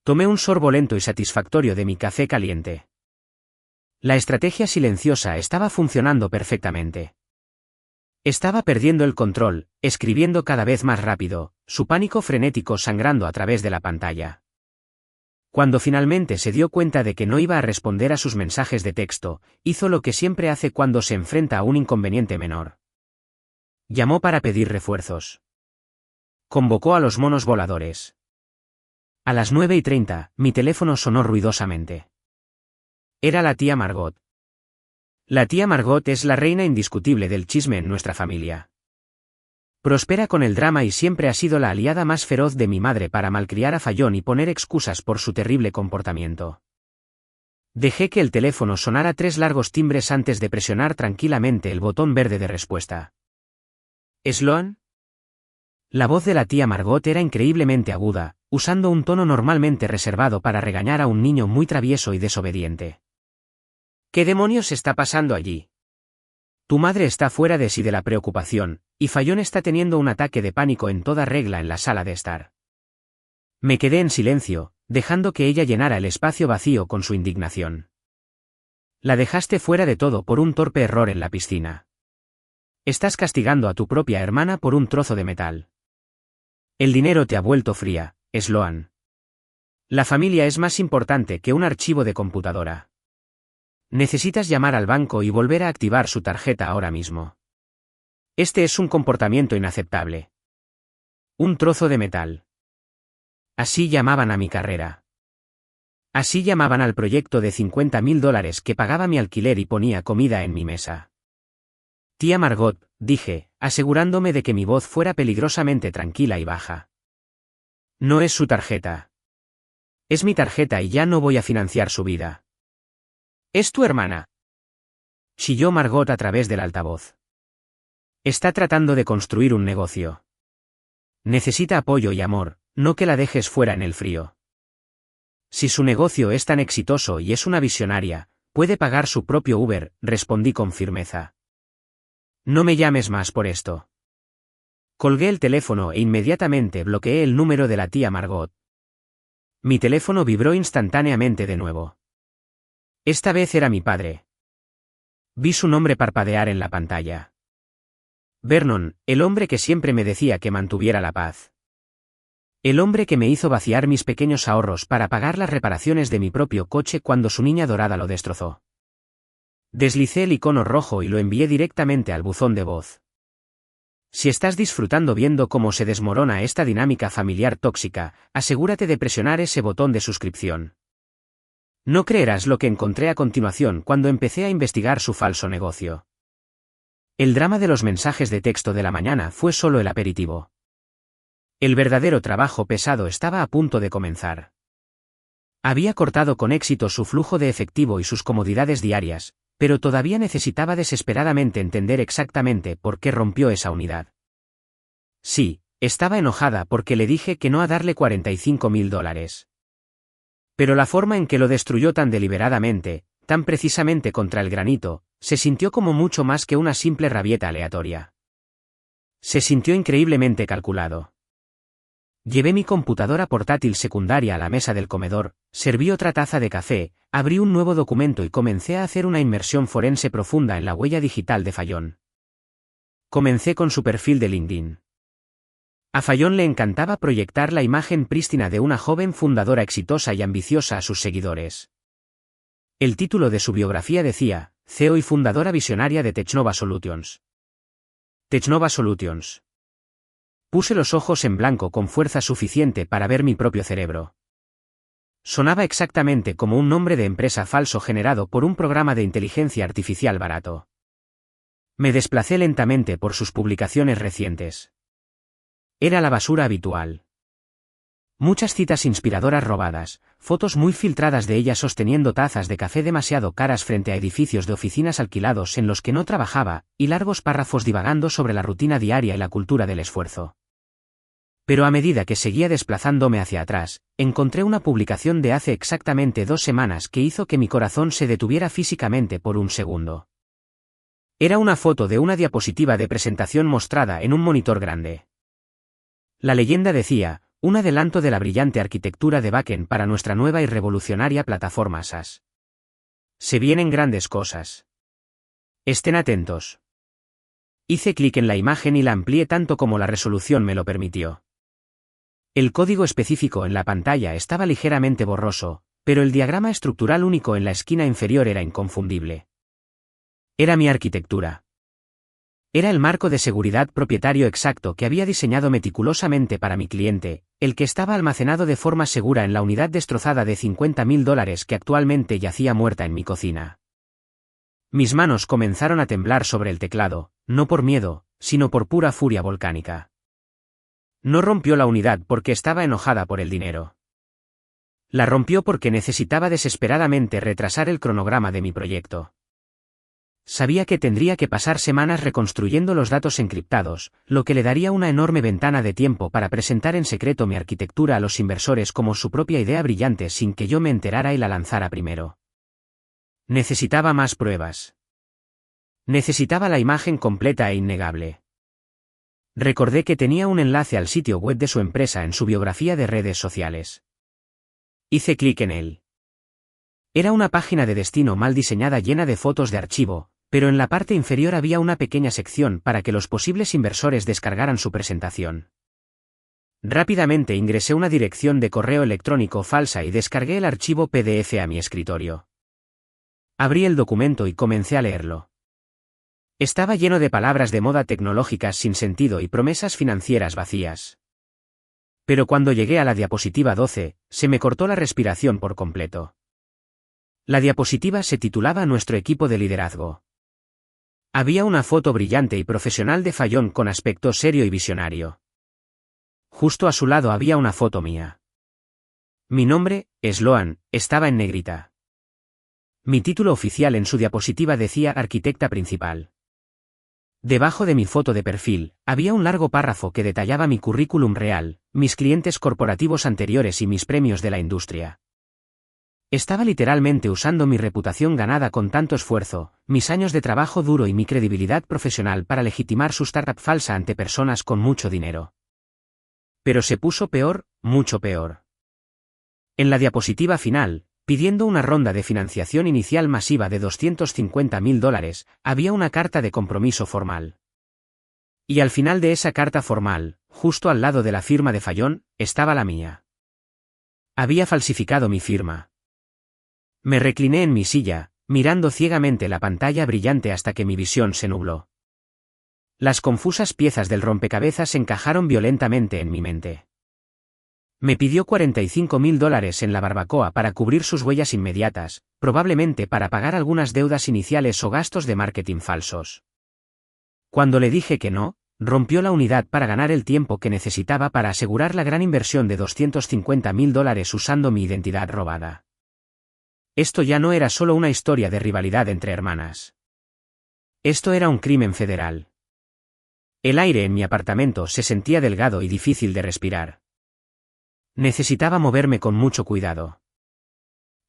Tomé un sorbo lento y satisfactorio de mi café caliente. La estrategia silenciosa estaba funcionando perfectamente. Estaba perdiendo el control, escribiendo cada vez más rápido, su pánico frenético sangrando a través de la pantalla. Cuando finalmente se dio cuenta de que no iba a responder a sus mensajes de texto, hizo lo que siempre hace cuando se enfrenta a un inconveniente menor. Llamó para pedir refuerzos. Convocó a los monos voladores. A las 9:30, mi teléfono sonó ruidosamente. Era la tía Margot. La tía Margot es la reina indiscutible del chisme en nuestra familia. Prospera con el drama y siempre ha sido la aliada más feroz de mi madre para malcriar a Fallon y poner excusas por su terrible comportamiento. Dejé que el teléfono sonara 3 largos timbres antes de presionar tranquilamente el botón verde de respuesta. ¿Sloan? La voz de la tía Margot era increíblemente aguda, usando un tono normalmente reservado para regañar a un niño muy travieso y desobediente. ¿Qué demonios está pasando allí? Tu madre está fuera de sí de la preocupación, y Fallon está teniendo un ataque de pánico en toda regla en la sala de estar. Me quedé en silencio, dejando que ella llenara el espacio vacío con su indignación. La dejaste fuera de todo por un torpe error en la piscina. Estás castigando a tu propia hermana por un trozo de metal. El dinero te ha vuelto fría, Sloan. La familia es más importante que un archivo de computadora. Necesitas llamar al banco y volver a activar su tarjeta ahora mismo. Este es un comportamiento inaceptable. Un trozo de metal. Así llamaban a mi carrera. Así llamaban al proyecto de $50.000 que pagaba mi alquiler y ponía comida en mi mesa. Tía Margot, dije, asegurándome de que mi voz fuera peligrosamente tranquila y baja. No es su tarjeta. Es mi tarjeta y ya no voy a financiar su vida. ¿Es tu hermana?, chilló Margot a través del altavoz. Está tratando de construir un negocio. Necesita apoyo y amor, no que la dejes fuera en el frío. Si su negocio es tan exitoso y es una visionaria, puede pagar su propio Uber, respondí con firmeza. No me llames más por esto. Colgué el teléfono e inmediatamente bloqueé el número de la tía Margot. Mi teléfono vibró instantáneamente de nuevo. Esta vez era mi padre. Vi su nombre parpadear en la pantalla. Vernon, el hombre que siempre me decía que mantuviera la paz. El hombre que me hizo vaciar mis pequeños ahorros para pagar las reparaciones de mi propio coche cuando su niña dorada lo destrozó. Deslicé el icono rojo y lo envié directamente al buzón de voz. Si estás disfrutando viendo cómo se desmorona esta dinámica familiar tóxica, asegúrate de presionar ese botón de suscripción. No creerás lo que encontré a continuación cuando empecé a investigar su falso negocio. El drama de los mensajes de texto de la mañana fue solo el aperitivo. El verdadero trabajo pesado estaba a punto de comenzar. Había cortado con éxito su flujo de efectivo y sus comodidades diarias, pero todavía necesitaba desesperadamente entender exactamente por qué rompió esa unidad. Sí, estaba enojada porque le dije que no a darle $45.000. Pero la forma en que lo destruyó tan deliberadamente, tan precisamente contra el granito, se sintió como mucho más que una simple rabieta aleatoria. Se sintió increíblemente calculado. Llevé mi computadora portátil secundaria a la mesa del comedor, serví otra taza de café, abrí un nuevo documento y comencé a hacer una inmersión forense profunda en la huella digital de Fallon. Comencé con su perfil de LinkedIn. A Fallon le encantaba proyectar la imagen prístina de una joven fundadora exitosa y ambiciosa a sus seguidores. El título de su biografía decía, CEO y fundadora visionaria de Technova Solutions. Technova Solutions. Puse los ojos en blanco con fuerza suficiente para ver mi propio cerebro. Sonaba exactamente como un nombre de empresa falso generado por un programa de inteligencia artificial barato. Me desplacé lentamente por sus publicaciones recientes. Era la basura habitual. Muchas citas inspiradoras robadas, fotos muy filtradas de ella sosteniendo tazas de café demasiado caras frente a edificios de oficinas alquilados en los que no trabajaba, y largos párrafos divagando sobre la rutina diaria y la cultura del esfuerzo. Pero a medida que seguía desplazándome hacia atrás, encontré una publicación de hace exactamente 2 semanas que hizo que mi corazón se detuviera físicamente por un segundo. Era una foto de una diapositiva de presentación mostrada en un monitor grande. La leyenda decía, un adelanto de la brillante arquitectura de backend para nuestra nueva y revolucionaria plataforma SaaS. Se vienen grandes cosas. Estén atentos. Hice clic en la imagen y la amplié tanto como la resolución me lo permitió. El código específico en la pantalla estaba ligeramente borroso, pero el diagrama estructural único en la esquina inferior era inconfundible. Era mi arquitectura. Era el marco de seguridad propietario exacto que había diseñado meticulosamente para mi cliente, el que estaba almacenado de forma segura en la unidad destrozada de $50.000 que actualmente yacía muerta en mi cocina. Mis manos comenzaron a temblar sobre el teclado, no por miedo, sino por pura furia volcánica. No rompió la unidad porque estaba enojada por el dinero. La rompió porque necesitaba desesperadamente retrasar el cronograma de mi proyecto. Sabía que tendría que pasar semanas reconstruyendo los datos encriptados, lo que le daría una enorme ventana de tiempo para presentar en secreto mi arquitectura a los inversores como su propia idea brillante sin que yo me enterara y la lanzara primero. Necesitaba más pruebas. Necesitaba la imagen completa e innegable. Recordé que tenía un enlace al sitio web de su empresa en su biografía de redes sociales. Hice clic en él. Era una página de destino mal diseñada llena de fotos de archivo, pero en la parte inferior había una pequeña sección para que los posibles inversores descargaran su presentación. Rápidamente ingresé una dirección de correo electrónico falsa y descargué el archivo PDF a mi escritorio. Abrí el documento y comencé a leerlo. Estaba lleno de palabras de moda tecnológicas sin sentido y promesas financieras vacías. Pero cuando llegué a la diapositiva 12, se me cortó la respiración por completo. La diapositiva se titulaba Nuestro equipo de liderazgo. Había una foto brillante y profesional de Fallon con aspecto serio y visionario. Justo a su lado había una foto mía. Mi nombre, Sloan, estaba en negrita. Mi título oficial en su diapositiva decía arquitecta principal. Debajo de mi foto de perfil, había un largo párrafo que detallaba mi currículum real, mis clientes corporativos anteriores y mis premios de la industria. Estaba literalmente usando mi reputación ganada con tanto esfuerzo, mis años de trabajo duro y mi credibilidad profesional para legitimar su startup falsa ante personas con mucho dinero. Pero se puso peor, mucho peor. En la diapositiva final, pidiendo una ronda de financiación inicial masiva de $250.000, había una carta de compromiso formal. Y al final de esa carta formal, justo al lado de la firma de Fallon, estaba la mía. Había falsificado mi firma. Me recliné en mi silla, mirando ciegamente la pantalla brillante hasta que mi visión se nubló. Las confusas piezas del rompecabezas encajaron violentamente en mi mente. Me pidió $45.000 en la barbacoa para cubrir sus huellas inmediatas, probablemente para pagar algunas deudas iniciales o gastos de marketing falsos. Cuando le dije que no, rompió la unidad para ganar el tiempo que necesitaba para asegurar la gran inversión de $250.000 usando mi identidad robada. Esto ya no era solo una historia de rivalidad entre hermanas. Esto era un crimen federal. El aire en mi apartamento se sentía delgado y difícil de respirar. Necesitaba moverme con mucho cuidado.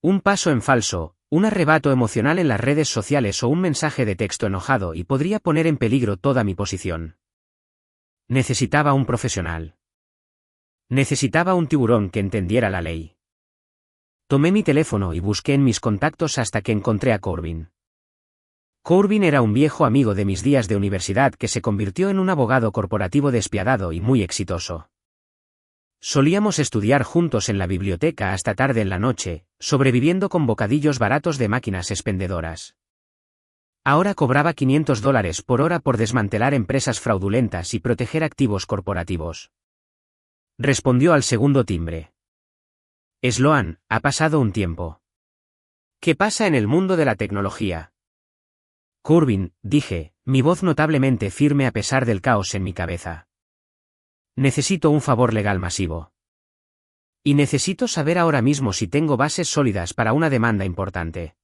Un paso en falso, un arrebato emocional en las redes sociales o un mensaje de texto enojado y podría poner en peligro toda mi posición. Necesitaba un profesional. Necesitaba un tiburón que entendiera la ley. Tomé mi teléfono y busqué en mis contactos hasta que encontré a Corbin. Corbin era un viejo amigo de mis días de universidad que se convirtió en un abogado corporativo despiadado y muy exitoso. Solíamos estudiar juntos en la biblioteca hasta tarde en la noche, sobreviviendo con bocadillos baratos de máquinas expendedoras. Ahora cobraba $500 por hora por desmantelar empresas fraudulentas y proteger activos corporativos. Respondió al segundo timbre. Sloan, ha pasado un tiempo. ¿Qué pasa en el mundo de la tecnología? Corbin, dije, mi voz notablemente firme a pesar del caos en mi cabeza. Necesito un favor legal masivo. Y necesito saber ahora mismo si tengo bases sólidas para una demanda importante.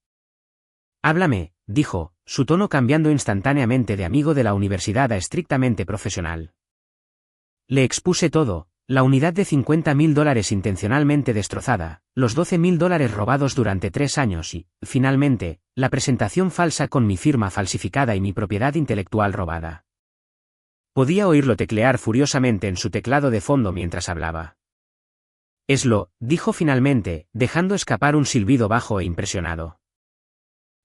Háblame, dijo, su tono cambiando instantáneamente de amigo de la universidad a estrictamente profesional. Le expuse todo, la unidad de $50.000 intencionalmente destrozada, los $12.000 robados durante 3 años y, finalmente, la presentación falsa con mi firma falsificada y mi propiedad intelectual robada. Podía oírlo teclear furiosamente en su teclado de fondo mientras hablaba. Dijo finalmente, dejando escapar un silbido bajo e impresionado.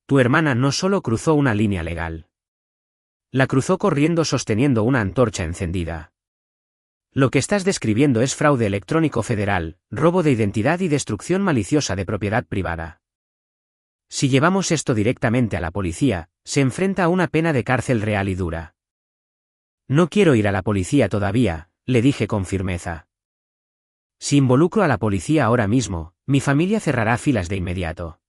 Tu hermana no solo cruzó una línea legal. La cruzó corriendo sosteniendo una antorcha encendida. Lo que estás describiendo es fraude electrónico federal, robo de identidad y destrucción maliciosa de propiedad privada. Si llevamos esto directamente a la policía, se enfrenta a una pena de cárcel real y dura. No quiero ir a la policía todavía, le dije con firmeza. Si involucro a la policía ahora mismo, mi familia cerrará filas de inmediato.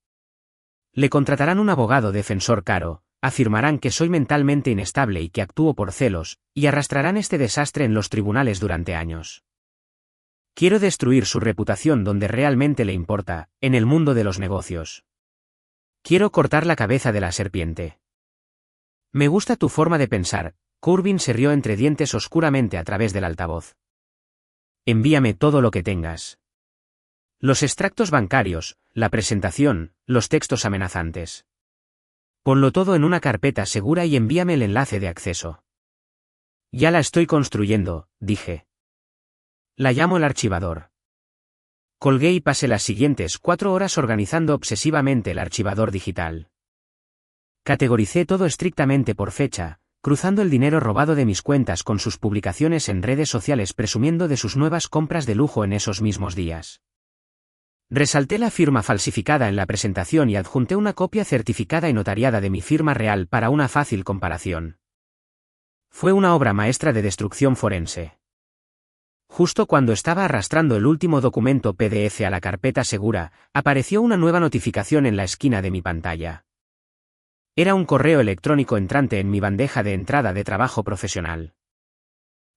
Le contratarán un abogado defensor caro, afirmarán que soy mentalmente inestable y que actúo por celos, y arrastrarán este desastre en los tribunales durante años. Quiero destruir su reputación donde realmente le importa, en el mundo de los negocios. Quiero cortar la cabeza de la serpiente. Me gusta tu forma de pensar. Corbin se rió entre dientes oscuramente a través del altavoz. Envíame todo lo que tengas. Los extractos bancarios, la presentación, los textos amenazantes. Ponlo todo en una carpeta segura y envíame el enlace de acceso. Ya la estoy construyendo, dije. La llamo el archivador. Colgué y pasé las siguientes 4 horas organizando obsesivamente el archivador digital. Categoricé todo estrictamente por fecha, cruzando el dinero robado de mis cuentas con sus publicaciones en redes sociales presumiendo de sus nuevas compras de lujo en esos mismos días. Resalté la firma falsificada en la presentación y adjunté una copia certificada y notariada de mi firma real para una fácil comparación. Fue una obra maestra de destrucción forense. Justo cuando estaba arrastrando el último documento PDF a la carpeta segura, apareció una nueva notificación en la esquina de mi pantalla. Era un correo electrónico entrante en mi bandeja de entrada de trabajo profesional.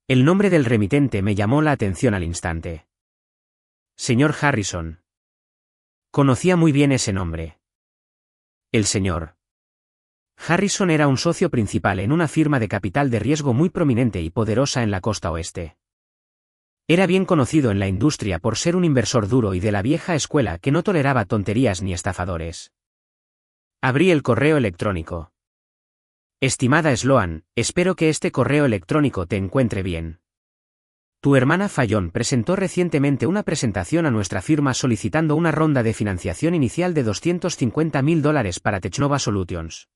El nombre del remitente me llamó la atención al instante. Señor Harrison. Conocía muy bien ese nombre. El señor Harrison era un socio principal en una firma de capital de riesgo muy prominente y poderosa en la costa oeste. Era bien conocido en la industria por ser un inversor duro y de la vieja escuela que no toleraba tonterías ni estafadores. Abrí el correo electrónico. Estimada Sloan, espero que este correo electrónico te encuentre bien. Tu hermana Fallon presentó recientemente una presentación a nuestra firma solicitando una ronda de financiación inicial de $250,000 para Technova Solutions.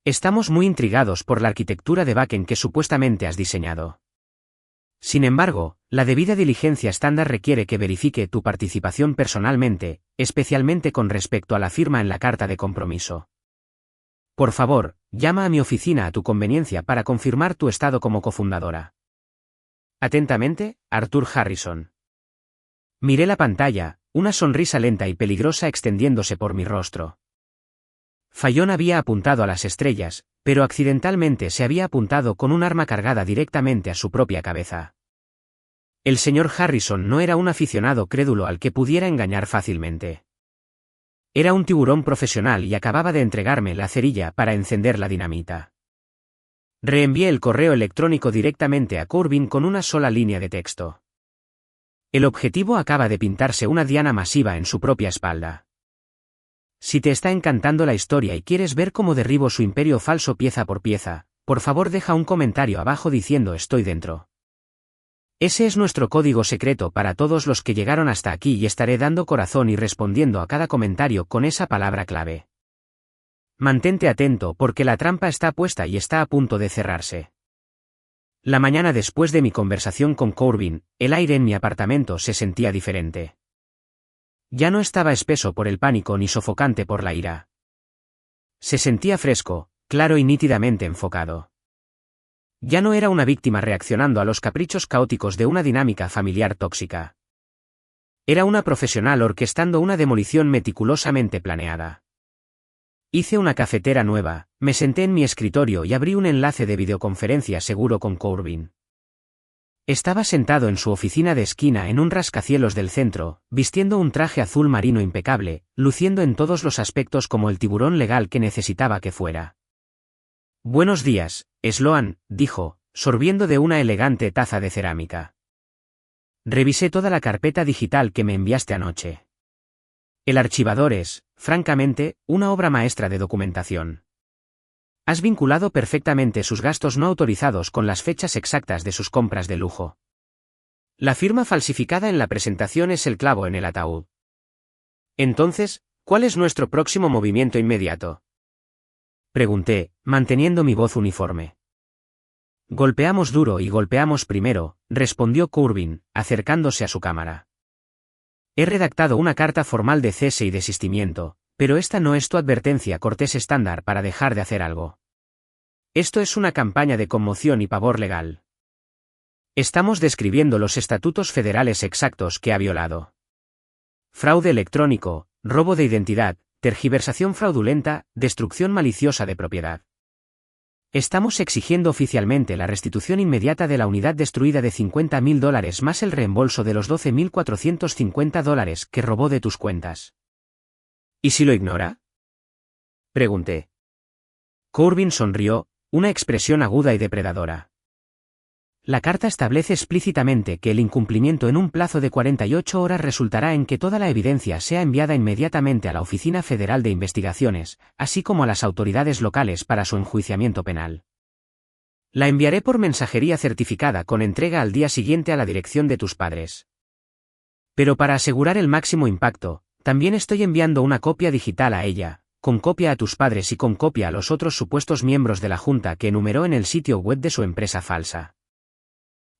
Estamos muy intrigados por la arquitectura de backend que supuestamente has diseñado. Sin embargo, la debida diligencia estándar requiere que verifique tu participación personalmente, especialmente con respecto a la firma en la carta de compromiso. Por favor, llama a mi oficina a tu conveniencia para confirmar tu estado como cofundadora. Atentamente, Arthur Harrison. Miré la pantalla, una sonrisa lenta y peligrosa extendiéndose por mi rostro. Fallon había apuntado a las estrellas, pero accidentalmente se había apuntado con un arma cargada directamente a su propia cabeza. El señor Harrison no era un aficionado crédulo al que pudiera engañar fácilmente. Era un tiburón profesional y acababa de entregarme la cerilla para encender la dinamita. Reenvié el correo electrónico directamente a Corbin con una sola línea de texto. El objetivo acaba de pintarse una diana masiva en su propia espalda. Si te está encantando la historia y quieres ver cómo derribo su imperio falso pieza por pieza, por favor deja un comentario abajo diciendo estoy dentro. Ese es nuestro código secreto para todos los que llegaron hasta aquí y estaré dando corazón y respondiendo a cada comentario con esa palabra clave. Mantente atento porque la trampa está puesta y está a punto de cerrarse. La mañana después de mi conversación con Corbin, el aire en mi apartamento se sentía diferente. Ya no estaba espeso por el pánico ni sofocante por la ira. Se sentía fresco, claro y nítidamente enfocado. Ya no era una víctima reaccionando a los caprichos caóticos de una dinámica familiar tóxica. Era una profesional orquestando una demolición meticulosamente planeada. Hice una cafetera nueva, me senté en mi escritorio y abrí un enlace de videoconferencia seguro con Corbin. Estaba sentado en su oficina de esquina en un rascacielos del centro, vistiendo un traje azul marino impecable, luciendo en todos los aspectos como el tiburón legal que necesitaba que fuera. Buenos días, Sloan, dijo, sorbiendo de una elegante taza de cerámica. Revisé toda la carpeta digital que me enviaste anoche. El archivador es, francamente, una obra maestra de documentación. Has vinculado perfectamente sus gastos no autorizados con las fechas exactas de sus compras de lujo. La firma falsificada en la presentación es el clavo en el ataúd. Entonces, ¿cuál es nuestro próximo movimiento inmediato? Pregunté, manteniendo mi voz uniforme. Golpeamos duro y golpeamos primero, respondió Corbin, acercándose a su cámara. He redactado una carta formal de cese y desistimiento, pero esta no es tu advertencia cortés estándar para dejar de hacer algo. Esto es una campaña de conmoción y pavor legal. Estamos describiendo los estatutos federales exactos que ha violado. Fraude electrónico, robo de identidad, tergiversación fraudulenta, destrucción maliciosa de propiedad. Estamos exigiendo oficialmente la restitución inmediata de la unidad destruida de $50,000 más el reembolso de los $12,450 que robó de tus cuentas. ¿Y si lo ignora? Pregunté. Corbin sonrió, una expresión aguda y depredadora. La carta establece explícitamente que el incumplimiento en un plazo de 48 horas resultará en que toda la evidencia sea enviada inmediatamente a la Oficina Federal de Investigaciones, así como a las autoridades locales para su enjuiciamiento penal. La enviaré por mensajería certificada con entrega al día siguiente a la dirección de tus padres. Pero para asegurar el máximo impacto, también estoy enviando una copia digital a ella, con copia a tus padres y con copia a los otros supuestos miembros de la junta que enumeró en el sitio web de su empresa falsa.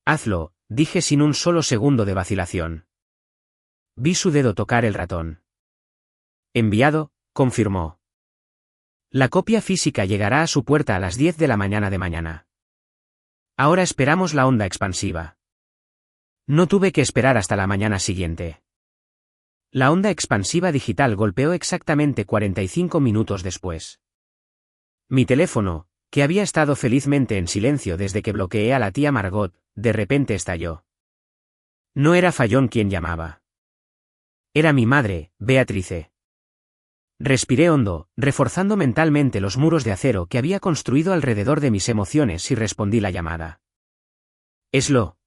Hazlo, dije sin un solo segundo de vacilación. Vi su dedo tocar el ratón. Enviado, confirmó. La copia física llegará a su puerta a las 10 de la mañana de mañana. Ahora esperamos la onda expansiva. No tuve que esperar hasta la mañana siguiente. La onda expansiva digital golpeó exactamente 45 minutos después. Mi teléfono, que había estado felizmente en silencio desde que bloqueé a la tía Margot, de repente estalló. No era Fallon quien llamaba. Era mi madre, Beatrice. Respiré hondo, reforzando mentalmente los muros de acero que había construido alrededor de mis emociones y respondí la llamada. «Eslo»,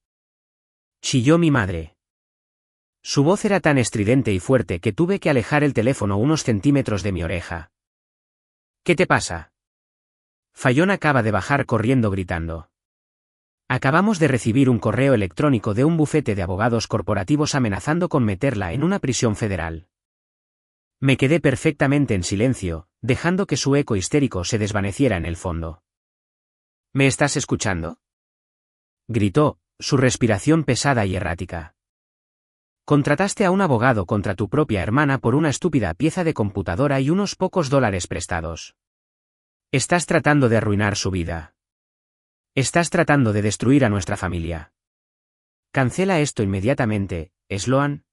chilló mi madre. Su voz era tan estridente y fuerte que tuve que alejar el teléfono unos centímetros de mi oreja. «¿Qué te pasa?» Fallon acaba de bajar corriendo gritando. Acabamos de recibir un correo electrónico de un bufete de abogados corporativos amenazando con meterla en una prisión federal. Me quedé perfectamente en silencio, dejando que su eco histérico se desvaneciera en el fondo. ¿Me estás escuchando?, gritó, su respiración pesada y errática. Contrataste a un abogado contra tu propia hermana por una estúpida pieza de computadora y unos pocos dólares prestados. Estás tratando de arruinar su vida. Estás tratando de destruir a nuestra familia. Cancela esto inmediatamente, Sloan.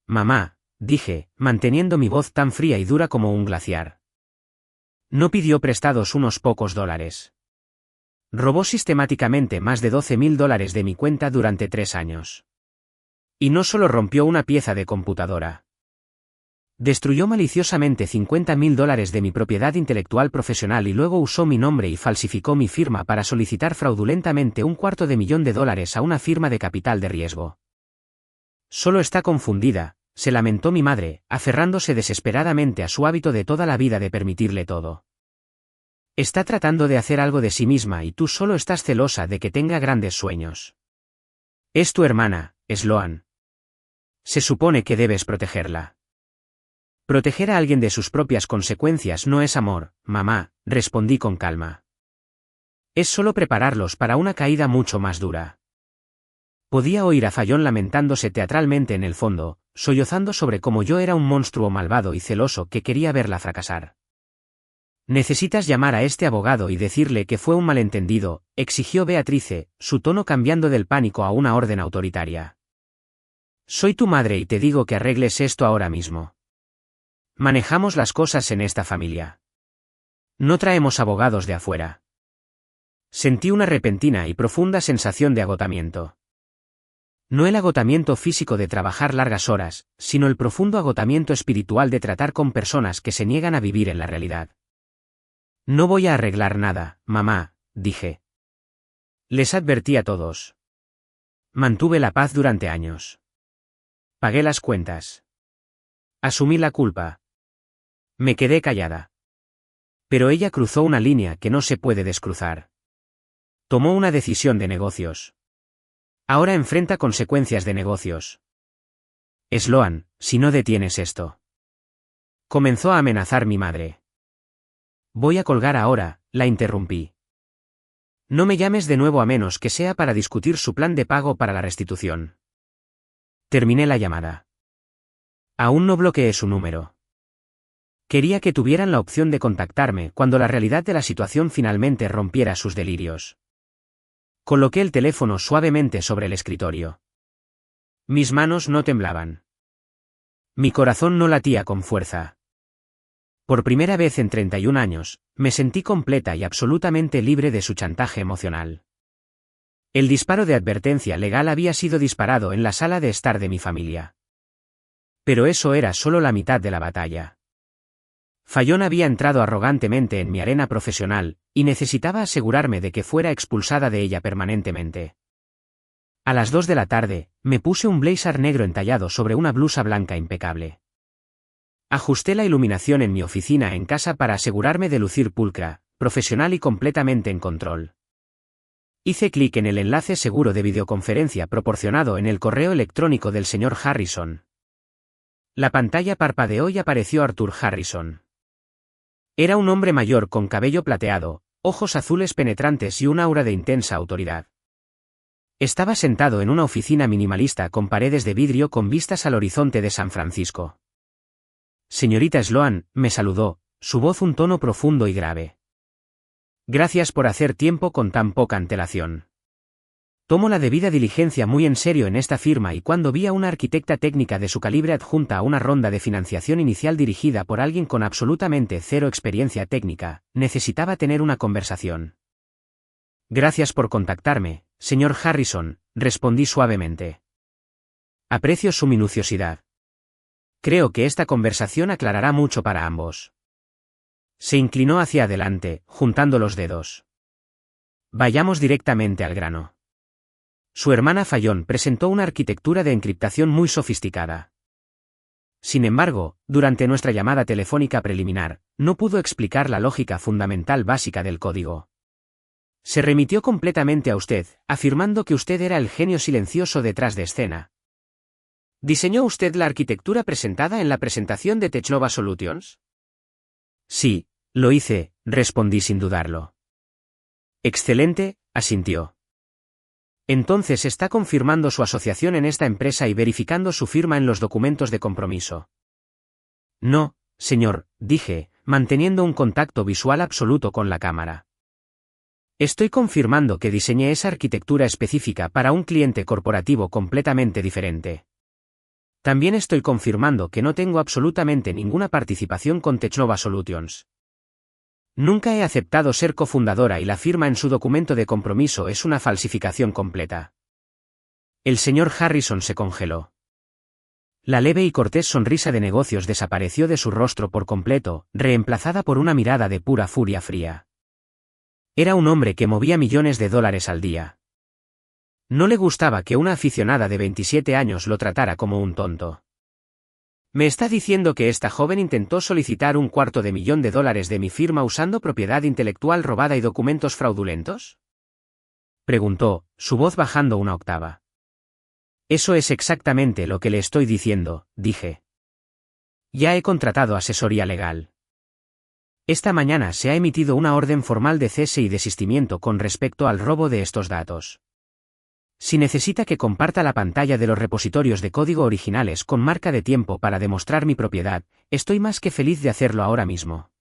Mamá, dije, manteniendo mi voz tan fría y dura como un glaciar. No pidió prestados unos pocos dólares. Robó sistemáticamente más de $12,000 de mi cuenta durante 3 años. Y no solo rompió una pieza de computadora. Destruyó maliciosamente $50,000 de mi propiedad intelectual profesional y luego usó mi nombre y falsificó mi firma para solicitar fraudulentamente $250,000 a una firma de capital de riesgo. Solo está confundida, se lamentó mi madre, aferrándose desesperadamente a su hábito de toda la vida de permitirle todo. Está tratando de hacer algo de sí misma y tú solo estás celosa de que tenga grandes sueños. Es tu hermana, Sloan. Se supone que debes protegerla. Proteger a alguien de sus propias consecuencias no es amor, mamá, respondí con calma. Es solo prepararlos para una caída mucho más dura. Podía oír a Fallon lamentándose teatralmente en el fondo, sollozando sobre cómo yo era un monstruo malvado y celoso que quería verla fracasar. Necesitas llamar a este abogado y decirle que fue un malentendido, exigió Beatrice, su tono cambiando del pánico a una orden autoritaria. Soy tu madre y te digo que arregles esto ahora mismo. Manejamos las cosas en esta familia. No traemos abogados de afuera. Sentí una repentina y profunda sensación de agotamiento. No el agotamiento físico de trabajar largas horas, sino el profundo agotamiento espiritual de tratar con personas que se niegan a vivir en la realidad. No voy a arreglar nada, mamá, dije. Les advertí a todos. Mantuve la paz durante años. Pagué las cuentas. Asumí la culpa. Me quedé callada. Pero ella cruzó una línea que no se puede descruzar. Tomó una decisión de negocios. Ahora enfrenta consecuencias de negocios. Sloan, si no detienes esto. Comenzó a amenazar mi madre. Voy a colgar ahora, la interrumpí. No me llames de nuevo a menos que sea para discutir su plan de pago para la restitución. Terminé la llamada. Aún no bloqueé su número. Quería que tuvieran la opción de contactarme cuando la realidad de la situación finalmente rompiera sus delirios. Coloqué el teléfono suavemente sobre el escritorio. Mis manos no temblaban. Mi corazón no latía con fuerza. Por primera vez en 31 años, me sentí completa y absolutamente libre de su chantaje emocional. El disparo de advertencia legal había sido disparado en la sala de estar de mi familia. Pero eso era solo la mitad de la batalla. Fallon había entrado arrogantemente en mi arena profesional, y necesitaba asegurarme de que fuera expulsada de ella permanentemente. A las 2 de la tarde, me puse un blazer negro entallado sobre una blusa blanca impecable. Ajusté la iluminación en mi oficina en casa para asegurarme de lucir pulcra, profesional y completamente en control. Hice clic en el enlace seguro de videoconferencia proporcionado en el correo electrónico del señor Harrison. La pantalla parpadeó y apareció Arthur Harrison. Era un hombre mayor con cabello plateado, ojos azules penetrantes y un aura de intensa autoridad. Estaba sentado en una oficina minimalista con paredes de vidrio con vistas al horizonte de San Francisco. Señorita Sloan, me saludó, su voz un tono profundo y grave. Gracias por hacer tiempo con tan poca antelación. Tomo la debida diligencia muy en serio en esta firma y cuando vi a una arquitecta técnica de su calibre adjunta a una ronda de financiación inicial dirigida por alguien con absolutamente cero experiencia técnica, necesitaba tener una conversación. Gracias por contactarme, señor Harrison, respondí suavemente. Aprecio su minuciosidad. Creo que esta conversación aclarará mucho para ambos. Se inclinó hacia adelante, juntando los dedos. Vayamos directamente al grano. Su hermana Fallon presentó una arquitectura de encriptación muy sofisticada. Sin embargo, durante nuestra llamada telefónica preliminar, no pudo explicar la lógica fundamental básica del código. Se remitió completamente a usted, afirmando que usted era el genio silencioso detrás de escena. ¿Diseñó usted la arquitectura presentada en la presentación de Technova Solutions? Sí, lo hice, respondí sin dudarlo. Excelente, asintió. Entonces está confirmando su asociación en esta empresa y verificando su firma en los documentos de compromiso. No, señor, dije, manteniendo un contacto visual absoluto con la cámara. Estoy confirmando que diseñé esa arquitectura específica para un cliente corporativo completamente diferente. También estoy confirmando que no tengo absolutamente ninguna participación con Technova Solutions. Nunca he aceptado ser cofundadora y la firma en su documento de compromiso es una falsificación completa. El señor Harrison se congeló. La leve y cortés sonrisa de negocios desapareció de su rostro por completo, reemplazada por una mirada de pura furia fría. Era un hombre que movía millones de dólares al día. No le gustaba que una aficionada de 27 años lo tratara como un tonto. ¿Me está diciendo que esta joven intentó solicitar $250,000 de mi firma usando propiedad intelectual robada y documentos fraudulentos? Preguntó, su voz bajando una octava. Eso es exactamente lo que le estoy diciendo, dije. Ya he contratado asesoría legal. Esta mañana se ha emitido una orden formal de cese y desistimiento con respecto al robo de estos datos. Si necesita que comparta la pantalla de los repositorios de código originales con marca de tiempo para demostrar mi propiedad, estoy más que feliz de hacerlo ahora mismo.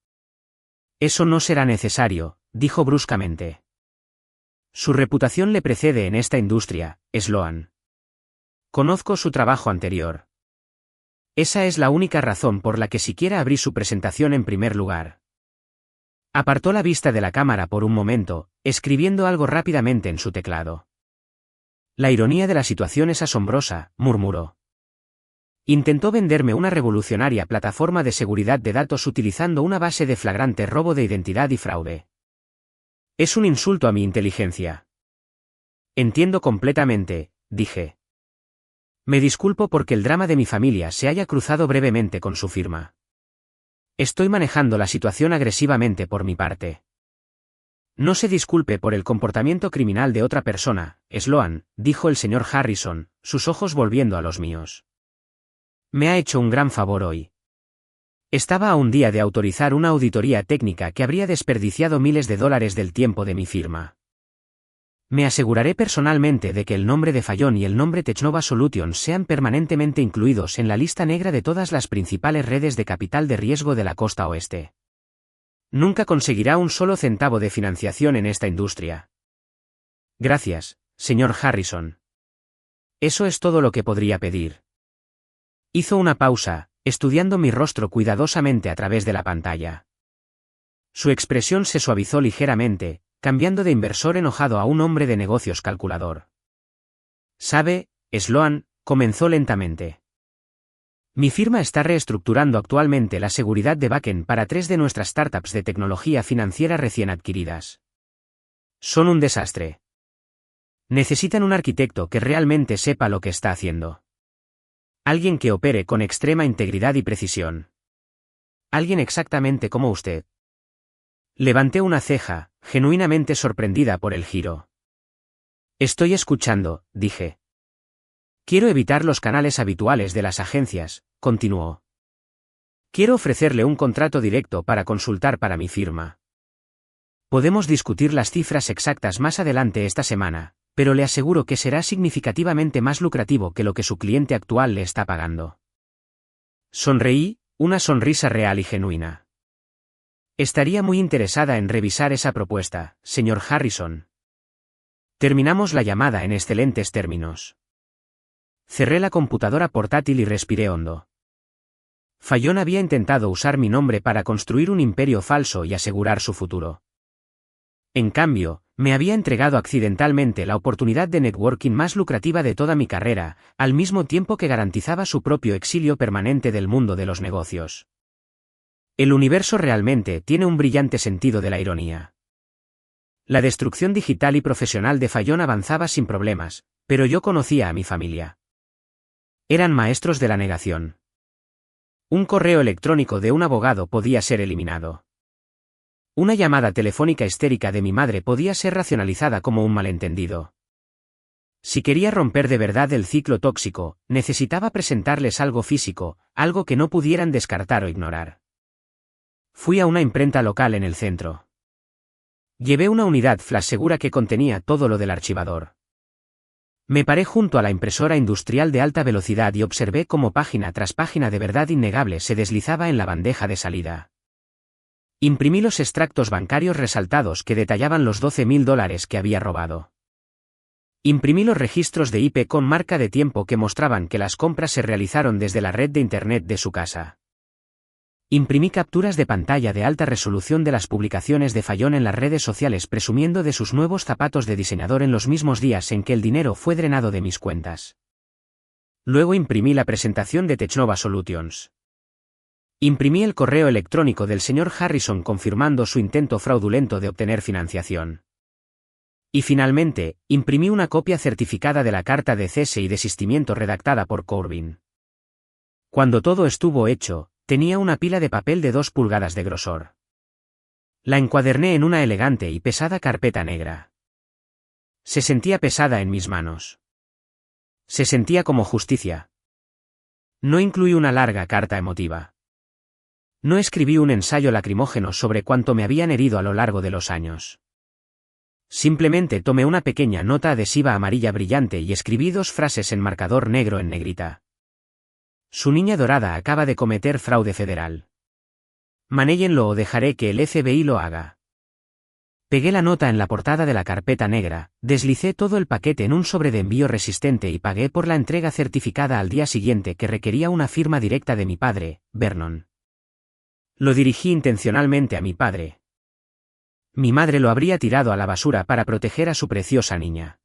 Eso no será necesario, dijo bruscamente. Su reputación le precede en esta industria, Sloan. Conozco su trabajo anterior. Esa es la única razón por la que siquiera abrí su presentación en primer lugar. Apartó la vista de la cámara por un momento, escribiendo algo rápidamente en su teclado. La ironía de la situación es asombrosa, murmuró. Intentó venderme una revolucionaria plataforma de seguridad de datos utilizando una base de flagrante robo de identidad y fraude. Es un insulto a mi inteligencia. Entiendo completamente, dije. Me disculpo porque el drama de mi familia se haya cruzado brevemente con su firma. Estoy manejando la situación agresivamente por mi parte. No se disculpe por el comportamiento criminal de otra persona, Sloan, dijo el señor Harrison, sus ojos volviendo a los míos. Me ha hecho un gran favor hoy. Estaba a un día de autorizar una auditoría técnica que habría desperdiciado miles de dólares del tiempo de mi firma. Me aseguraré personalmente de que el nombre de Fallon y el nombre Technova Solutions sean permanentemente incluidos en la lista negra de todas las principales redes de capital de riesgo de la costa oeste. Nunca conseguirá un solo centavo de financiación en esta industria. Gracias, señor Harrison. Eso es todo lo que podría pedir. Hizo una pausa, estudiando mi rostro cuidadosamente a través de la pantalla. Su expresión se suavizó ligeramente, cambiando de inversor enojado a un hombre de negocios calculador. ¿Sabe, Sloan?, comenzó lentamente. Mi firma está reestructurando actualmente la seguridad de backend para 3 de nuestras startups de tecnología financiera recién adquiridas. Son un desastre. Necesitan un arquitecto que realmente sepa lo que está haciendo. Alguien que opere con extrema integridad y precisión. Alguien exactamente como usted. Levanté una ceja, genuinamente sorprendida por el giro. Estoy escuchando, dije. Quiero evitar los canales habituales de las agencias, continuó. Quiero ofrecerle un contrato directo para consultar para mi firma. Podemos discutir las cifras exactas más adelante esta semana, pero le aseguro que será significativamente más lucrativo que lo que su cliente actual le está pagando. Sonreí, una sonrisa real y genuina. Estaría muy interesada en revisar esa propuesta, señor Harrison. Terminamos la llamada en excelentes términos. Cerré la computadora portátil y respiré hondo. Fallon había intentado usar mi nombre para construir un imperio falso y asegurar su futuro. En cambio, me había entregado accidentalmente la oportunidad de networking más lucrativa de toda mi carrera, al mismo tiempo que garantizaba su propio exilio permanente del mundo de los negocios. El universo realmente tiene un brillante sentido de la ironía. La destrucción digital y profesional de Fallon avanzaba sin problemas, pero yo conocía a mi familia. Eran maestros de la negación. Un correo electrónico de un abogado podía ser eliminado. Una llamada telefónica histérica de mi madre podía ser racionalizada como un malentendido. Si quería romper de verdad el ciclo tóxico, necesitaba presentarles algo físico, algo que no pudieran descartar o ignorar. Fui a una imprenta local en el centro. Llevé una unidad flash segura que contenía todo lo del archivador. Me paré junto a la impresora industrial de alta velocidad y observé cómo página tras página de verdad innegable se deslizaba en la bandeja de salida. Imprimí los extractos bancarios resaltados que detallaban los $12.000 que había robado. Imprimí los registros de IP con marca de tiempo que mostraban que las compras se realizaron desde la red de Internet de su casa. Imprimí capturas de pantalla de alta resolución de las publicaciones de Fallon en las redes sociales presumiendo de sus nuevos zapatos de diseñador en los mismos días en que el dinero fue drenado de mis cuentas. Luego imprimí la presentación de Technova Solutions. Imprimí el correo electrónico del señor Harrison confirmando su intento fraudulento de obtener financiación. Y finalmente, imprimí una copia certificada de la carta de cese y desistimiento redactada por Corbin. Cuando todo estuvo hecho, tenía una pila de papel de 2 pulgadas de grosor. La encuaderné en una elegante y pesada carpeta negra. Se sentía pesada en mis manos. Se sentía como justicia. No incluí una larga carta emotiva. No escribí un ensayo lacrimógeno sobre cuánto me habían herido a lo largo de los años. Simplemente tomé una pequeña nota adhesiva amarilla brillante y escribí 2 frases en marcador negro en negrita. Su niña dorada acaba de cometer fraude federal. Manéjenlo o dejaré que el FBI lo haga. Pegué la nota en la portada de la carpeta negra, deslicé todo el paquete en un sobre de envío resistente y pagué por la entrega certificada al día siguiente que requería una firma directa de mi padre, Vernon. Lo dirigí intencionalmente a mi padre. Mi madre lo habría tirado a la basura para proteger a su preciosa niña.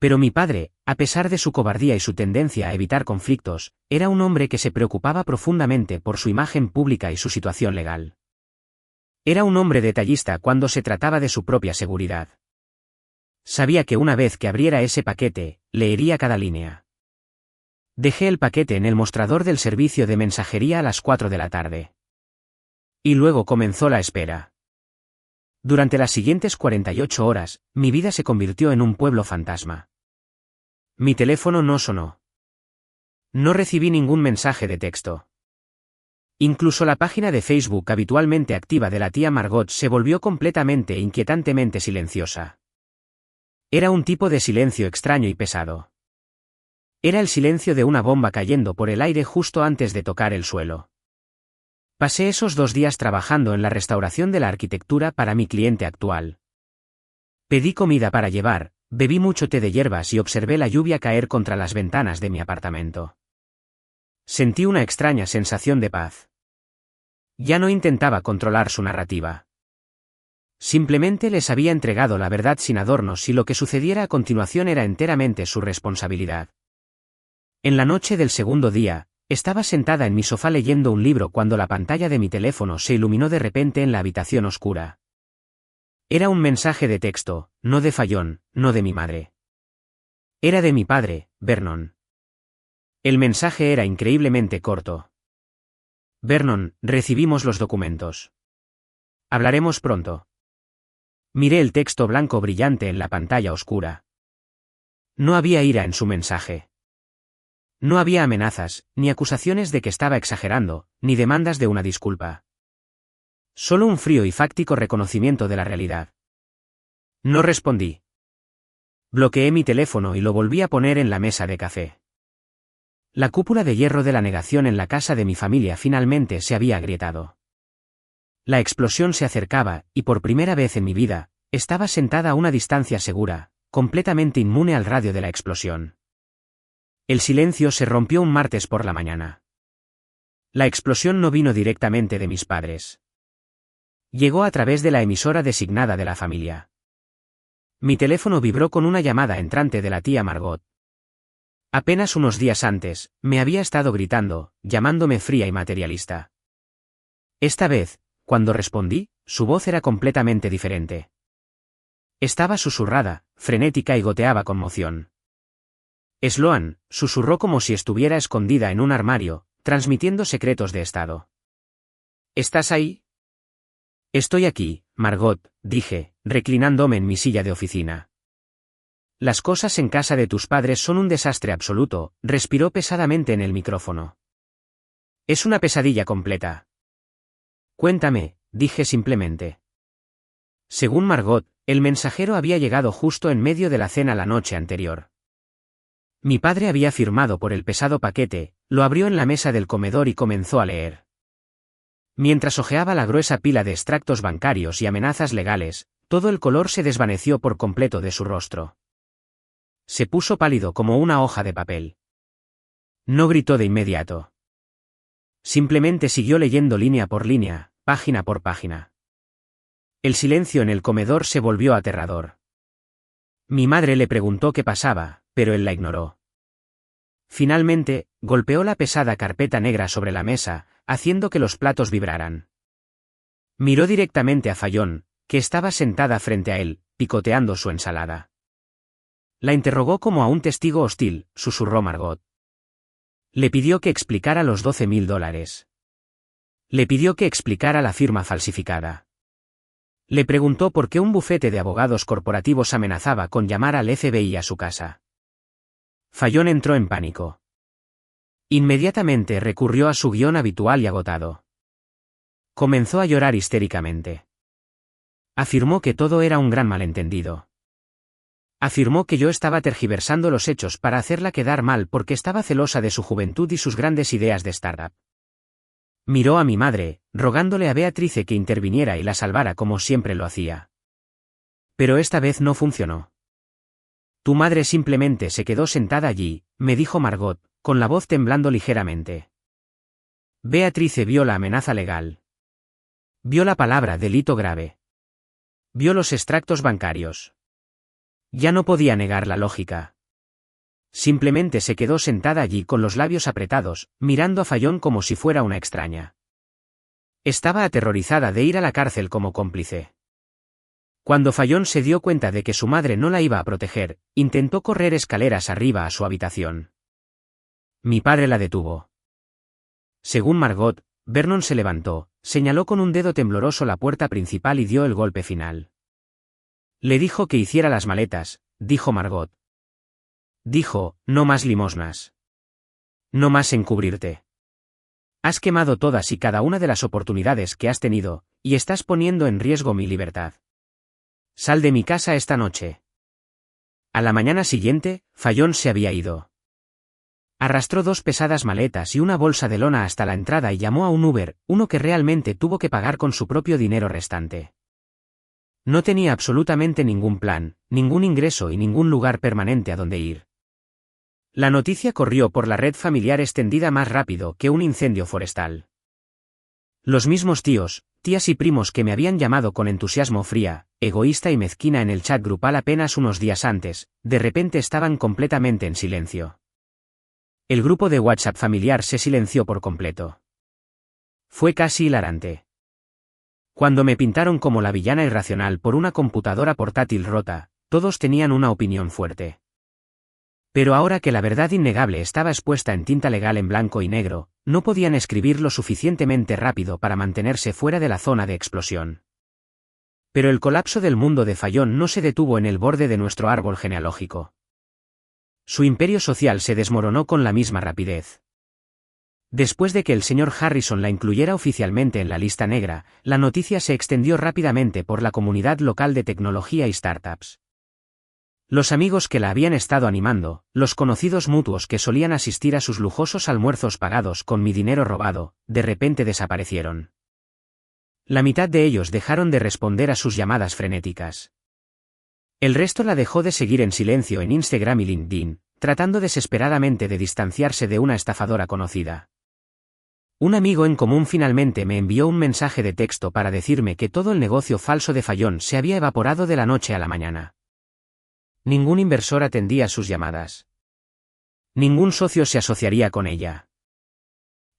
Pero mi padre, a pesar de su cobardía y su tendencia a evitar conflictos, era un hombre que se preocupaba profundamente por su imagen pública y su situación legal. Era un hombre detallista cuando se trataba de su propia seguridad. Sabía que una vez que abriera ese paquete, leería cada línea. Dejé el paquete en el mostrador del servicio de mensajería a las 4 de la tarde. Y luego comenzó la espera. Durante las siguientes 48 horas, mi vida se convirtió en un pueblo fantasma. Mi teléfono no sonó. No recibí ningún mensaje de texto. Incluso la página de Facebook habitualmente activa de la tía Margot se volvió completamente e inquietantemente silenciosa. Era un tipo de silencio extraño y pesado. Era el silencio de una bomba cayendo por el aire justo antes de tocar el suelo. Pasé esos 2 días trabajando en la restauración de la arquitectura para mi cliente actual. Pedí comida para llevar, bebí mucho té de hierbas y observé la lluvia caer contra las ventanas de mi apartamento. Sentí una extraña sensación de paz. Ya no intentaba controlar su narrativa. Simplemente les había entregado la verdad sin adornos y lo que sucediera a continuación era enteramente su responsabilidad. En la noche del segundo día, estaba sentada en mi sofá leyendo un libro cuando la pantalla de mi teléfono se iluminó de repente en la habitación oscura. Era un mensaje de texto, no de Fallon, no de mi madre. Era de mi padre, Vernon. El mensaje era increíblemente corto. Vernon, recibimos los documentos. Hablaremos pronto. Miré el texto blanco brillante en la pantalla oscura. No había ira en su mensaje. No había amenazas, ni acusaciones de que estaba exagerando, ni demandas de una disculpa. Solo un frío y fáctico reconocimiento de la realidad. No respondí. Bloqueé mi teléfono y lo volví a poner en la mesa de café. La cúpula de hierro de la negación en la casa de mi familia finalmente se había agrietado. La explosión se acercaba, y por primera vez en mi vida, estaba sentada a una distancia segura, completamente inmune al radio de la explosión. El silencio se rompió un martes por la mañana. La explosión no vino directamente de mis padres. Llegó a través de la emisora designada de la familia. Mi teléfono vibró con una llamada entrante de la tía Margot. Apenas unos días antes, me había estado gritando, llamándome fría y materialista. Esta vez, cuando respondí, su voz era completamente diferente. Estaba susurrada, frenética y goteaba conmoción. Sloan, susurró como si estuviera escondida en un armario, transmitiendo secretos de estado. ¿Estás ahí? Estoy aquí, Margot, dije, reclinándome en mi silla de oficina. Las cosas en casa de tus padres son un desastre absoluto, respiró pesadamente en el micrófono. Es una pesadilla completa. Cuéntame, dije simplemente. Según Margot, el mensajero había llegado justo en medio de la cena la noche anterior. Mi padre había firmado por el pesado paquete, lo abrió en la mesa del comedor y comenzó a leer. Mientras hojeaba la gruesa pila de extractos bancarios y amenazas legales, todo el color se desvaneció por completo de su rostro. Se puso pálido como una hoja de papel. No gritó de inmediato. Simplemente siguió leyendo línea por línea, página por página. El silencio en el comedor se volvió aterrador. Mi madre le preguntó qué pasaba, pero él la ignoró. Finalmente, golpeó la pesada carpeta negra sobre la mesa, haciendo que los platos vibraran. Miró directamente a Fallon, que estaba sentada frente a él, picoteando su ensalada. La interrogó como a un testigo hostil, susurró Margot. Le pidió que explicara los $12.000. Le pidió que explicara la firma falsificada. Le preguntó por qué un bufete de abogados corporativos amenazaba con llamar al FBI a su casa. Fallon entró en pánico. Inmediatamente recurrió a su guión habitual y agotado. Comenzó a llorar histéricamente. Afirmó que todo era un gran malentendido. Afirmó que yo estaba tergiversando los hechos para hacerla quedar mal porque estaba celosa de su juventud y sus grandes ideas de startup. Miró a mi madre, rogándole a Beatrice que interviniera y la salvara como siempre lo hacía. Pero esta vez no funcionó. Tu madre simplemente se quedó sentada allí, me dijo Margot, con la voz temblando ligeramente. Beatrice vio la amenaza legal. Vio la palabra delito grave. Vio los extractos bancarios. Ya no podía negar la lógica. Simplemente se quedó sentada allí con los labios apretados, mirando a Fallon como si fuera una extraña. Estaba aterrorizada de ir a la cárcel como cómplice. Cuando Fallon se dio cuenta de que su madre no la iba a proteger, intentó correr escaleras arriba a su habitación. Mi padre la detuvo. Según Margot, Vernon se levantó, señaló con un dedo tembloroso la puerta principal y dio el golpe final. Le dijo que hiciera las maletas, dijo Margot. Dijo, no más limosnas. No más encubrirte. Has quemado todas y cada una de las oportunidades que has tenido, y estás poniendo en riesgo mi libertad. Sal de mi casa esta noche. A la mañana siguiente, Fallon se había ido. Arrastró 2 pesadas maletas y una bolsa de lona hasta la entrada y llamó a un Uber, uno que realmente tuvo que pagar con su propio dinero restante. No tenía absolutamente ningún plan, ningún ingreso y ningún lugar permanente a donde ir. La noticia corrió por la red familiar extendida más rápido que un incendio forestal. Los mismos tíos, tías y primos que me habían llamado con entusiasmo fría, egoísta y mezquina en el chat grupal apenas unos días antes, de repente estaban completamente en silencio. El grupo de WhatsApp familiar se silenció por completo. Fue casi hilarante. Cuando me pintaron como la villana irracional por una computadora portátil rota, todos tenían una opinión fuerte. Pero ahora que la verdad innegable estaba expuesta en tinta legal en blanco y negro, no podían escribir lo suficientemente rápido para mantenerse fuera de la zona de explosión. Pero el colapso del mundo de Fallon no se detuvo en el borde de nuestro árbol genealógico. Su imperio social se desmoronó con la misma rapidez. Después de que el señor Harrison la incluyera oficialmente en la lista negra, la noticia se extendió rápidamente por la comunidad local de tecnología y startups. Los amigos que la habían estado animando, los conocidos mutuos que solían asistir a sus lujosos almuerzos pagados con mi dinero robado, de repente desaparecieron. La mitad de ellos dejaron de responder a sus llamadas frenéticas. El resto la dejó de seguir en silencio en Instagram y LinkedIn, tratando desesperadamente de distanciarse de una estafadora conocida. Un amigo en común finalmente me envió un mensaje de texto para decirme que todo el negocio falso de Fallon se había evaporado de la noche a la mañana. Ningún inversor atendía sus llamadas. Ningún socio se asociaría con ella.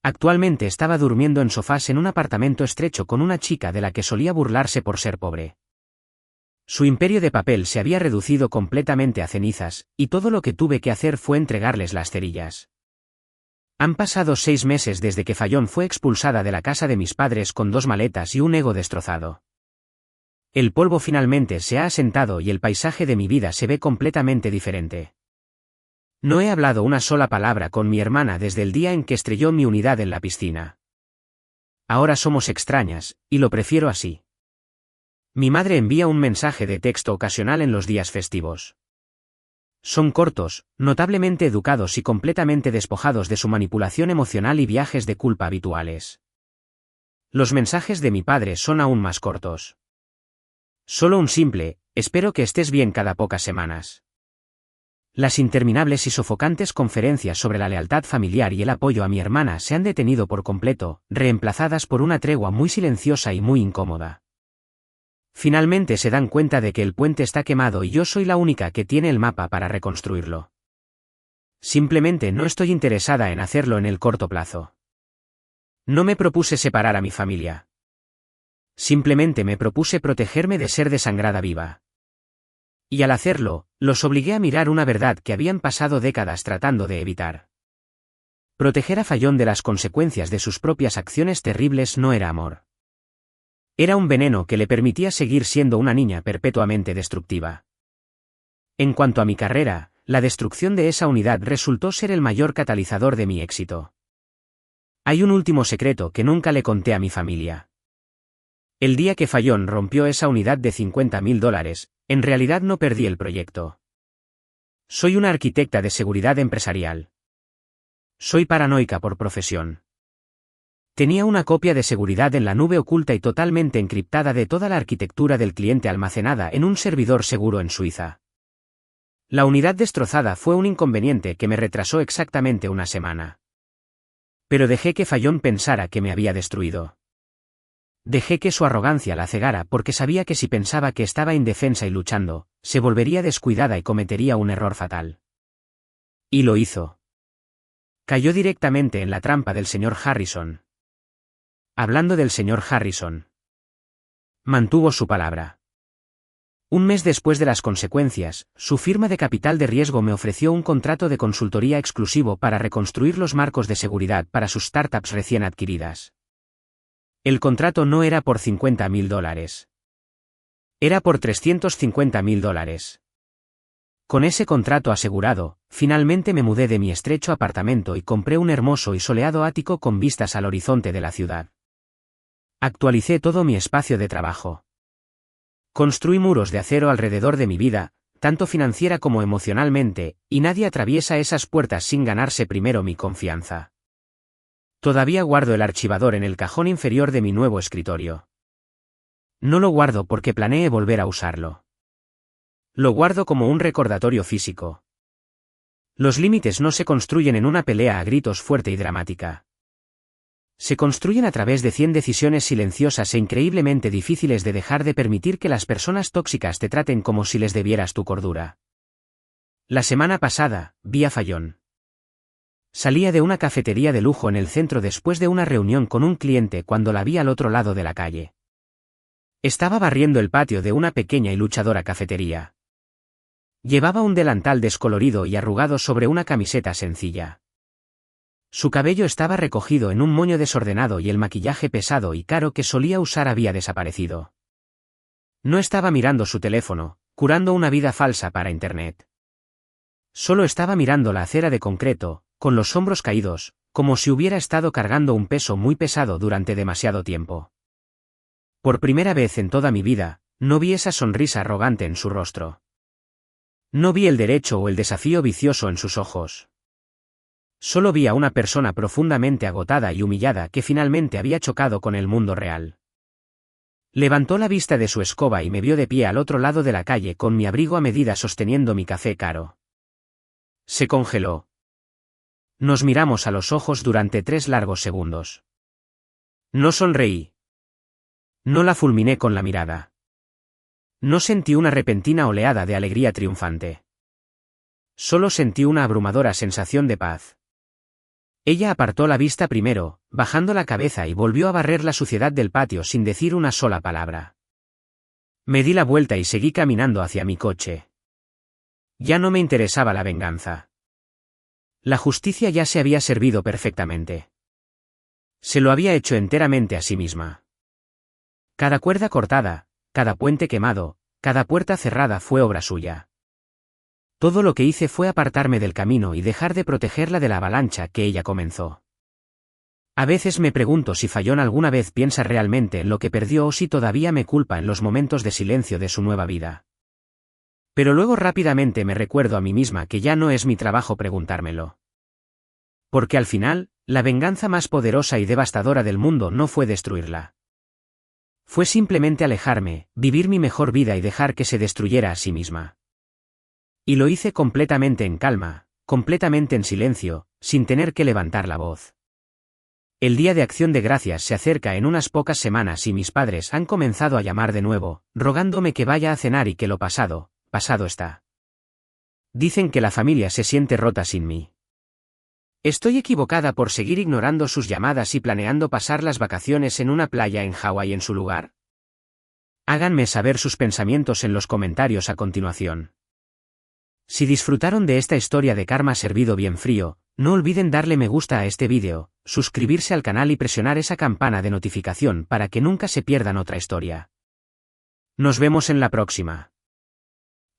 Actualmente estaba durmiendo en sofás en un apartamento estrecho con una chica de la que solía burlarse por ser pobre. Su imperio de papel se había reducido completamente a cenizas, y todo lo que tuve que hacer fue entregarles las cerillas. Han pasado 6 meses desde que Fallon fue expulsada de la casa de mis padres con 2 maletas y un ego destrozado. El polvo finalmente se ha asentado y el paisaje de mi vida se ve completamente diferente. No he hablado una sola palabra con mi hermana desde el día en que estrelló mi unidad en la piscina. Ahora somos extrañas, y lo prefiero así. Mi madre envía un mensaje de texto ocasional en los días festivos. Son cortos, notablemente educados y completamente despojados de su manipulación emocional y viajes de culpa habituales. Los mensajes de mi padre son aún más cortos. Solo un simple, espero que estés bien cada pocas semanas. Las interminables y sofocantes conferencias sobre la lealtad familiar y el apoyo a mi hermana se han detenido por completo, reemplazadas por una tregua muy silenciosa y muy incómoda. Finalmente se dan cuenta de que el puente está quemado y yo soy la única que tiene el mapa para reconstruirlo. Simplemente no estoy interesada en hacerlo en el corto plazo. No me propuse separar a mi familia. Simplemente me propuse protegerme de ser desangrada viva. Y al hacerlo, los obligué a mirar una verdad que habían pasado décadas tratando de evitar. Proteger a Fallon de las consecuencias de sus propias acciones terribles no era amor. Era un veneno que le permitía seguir siendo una niña perpetuamente destructiva. En cuanto a mi carrera, la destrucción de esa unidad resultó ser el mayor catalizador de mi éxito. Hay un último secreto que nunca le conté a mi familia. El día que Fallon rompió esa unidad de $50.000, en realidad no perdí el proyecto. Soy una arquitecta de seguridad empresarial. Soy paranoica por profesión. Tenía una copia de seguridad en la nube oculta y totalmente encriptada de toda la arquitectura del cliente almacenada en un servidor seguro en Suiza. La unidad destrozada fue un inconveniente que me retrasó exactamente una semana. Pero dejé que Fallon pensara que me había destruido. Dejé que su arrogancia la cegara porque sabía que si pensaba que estaba indefensa y luchando, se volvería descuidada y cometería un error fatal. Y lo hizo. Cayó directamente en la trampa del señor Harrison. Hablando del señor Harrison. Mantuvo su palabra. Un mes después de las consecuencias, su firma de capital de riesgo me ofreció un contrato de consultoría exclusivo para reconstruir los marcos de seguridad para sus startups recién adquiridas. El contrato no era por $50.000. Era por $350.000. Con ese contrato asegurado, finalmente me mudé de mi estrecho apartamento y compré un hermoso y soleado ático con vistas al horizonte de la ciudad. Actualicé todo mi espacio de trabajo. Construí muros de acero alrededor de mi vida, tanto financiera como emocionalmente, y nadie atraviesa esas puertas sin ganarse primero mi confianza. Todavía guardo el archivador en el cajón inferior de mi nuevo escritorio. No lo guardo porque planeé volver a usarlo. Lo guardo como un recordatorio físico. Los límites no se construyen en una pelea a gritos fuerte y dramática. Se construyen a través de 100 decisiones silenciosas e increíblemente difíciles de dejar de permitir que las personas tóxicas te traten como si les debieras tu cordura. La semana pasada, vi a Fallon. Salía de una cafetería de lujo en el centro después de una reunión con un cliente cuando la vi al otro lado de la calle. Estaba barriendo el patio de una pequeña y luchadora cafetería. Llevaba un delantal descolorido y arrugado sobre una camiseta sencilla. Su cabello estaba recogido en un moño desordenado y el maquillaje pesado y caro que solía usar había desaparecido. No estaba mirando su teléfono, curando una vida falsa para Internet. Solo estaba mirando la acera de concreto, con los hombros caídos, como si hubiera estado cargando un peso muy pesado durante demasiado tiempo. Por primera vez en toda mi vida, no vi esa sonrisa arrogante en su rostro. No vi el derecho o el desafío vicioso en sus ojos. Solo vi a una persona profundamente agotada y humillada que finalmente había chocado con el mundo real. Levantó la vista de su escoba y me vio de pie al otro lado de la calle con mi abrigo a medida sosteniendo mi café caro. Se congeló. Nos miramos a los ojos durante 3 largos segundos. No sonreí. No la fulminé con la mirada. No sentí una repentina oleada de alegría triunfante. Solo sentí una abrumadora sensación de paz. Ella apartó la vista primero, bajando la cabeza y volvió a barrer la suciedad del patio sin decir una sola palabra. Me di la vuelta y seguí caminando hacia mi coche. Ya no me interesaba la venganza. La justicia ya se había servido perfectamente. Se lo había hecho enteramente a sí misma. Cada cuerda cortada, cada puente quemado, cada puerta cerrada fue obra suya. Todo lo que hice fue apartarme del camino y dejar de protegerla de la avalancha que ella comenzó. A veces me pregunto si Fallon alguna vez piensa realmente en lo que perdió o si todavía me culpa en los momentos de silencio de su nueva vida. Pero luego rápidamente me recuerdo a mí misma que ya no es mi trabajo preguntármelo. Porque al final, la venganza más poderosa y devastadora del mundo no fue destruirla. Fue simplemente alejarme, vivir mi mejor vida y dejar que se destruyera a sí misma. Y lo hice completamente en calma, completamente en silencio, sin tener que levantar la voz. El Día de Acción de Gracias se acerca en unas pocas semanas y mis padres han comenzado a llamar de nuevo, rogándome que vaya a cenar y que lo pasado, pasado está. Dicen que la familia se siente rota sin mí. ¿Estoy equivocada por seguir ignorando sus llamadas y planeando pasar las vacaciones en una playa en Hawái en su lugar? Háganme saber sus pensamientos en los comentarios a continuación. Si disfrutaron de esta historia de karma servido bien frío, no olviden darle me gusta a este vídeo, suscribirse al canal y presionar esa campana de notificación para que nunca se pierdan otra historia. Nos vemos en la próxima.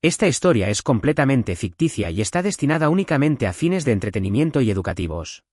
Esta historia es completamente ficticia y está destinada únicamente a fines de entretenimiento y educativos.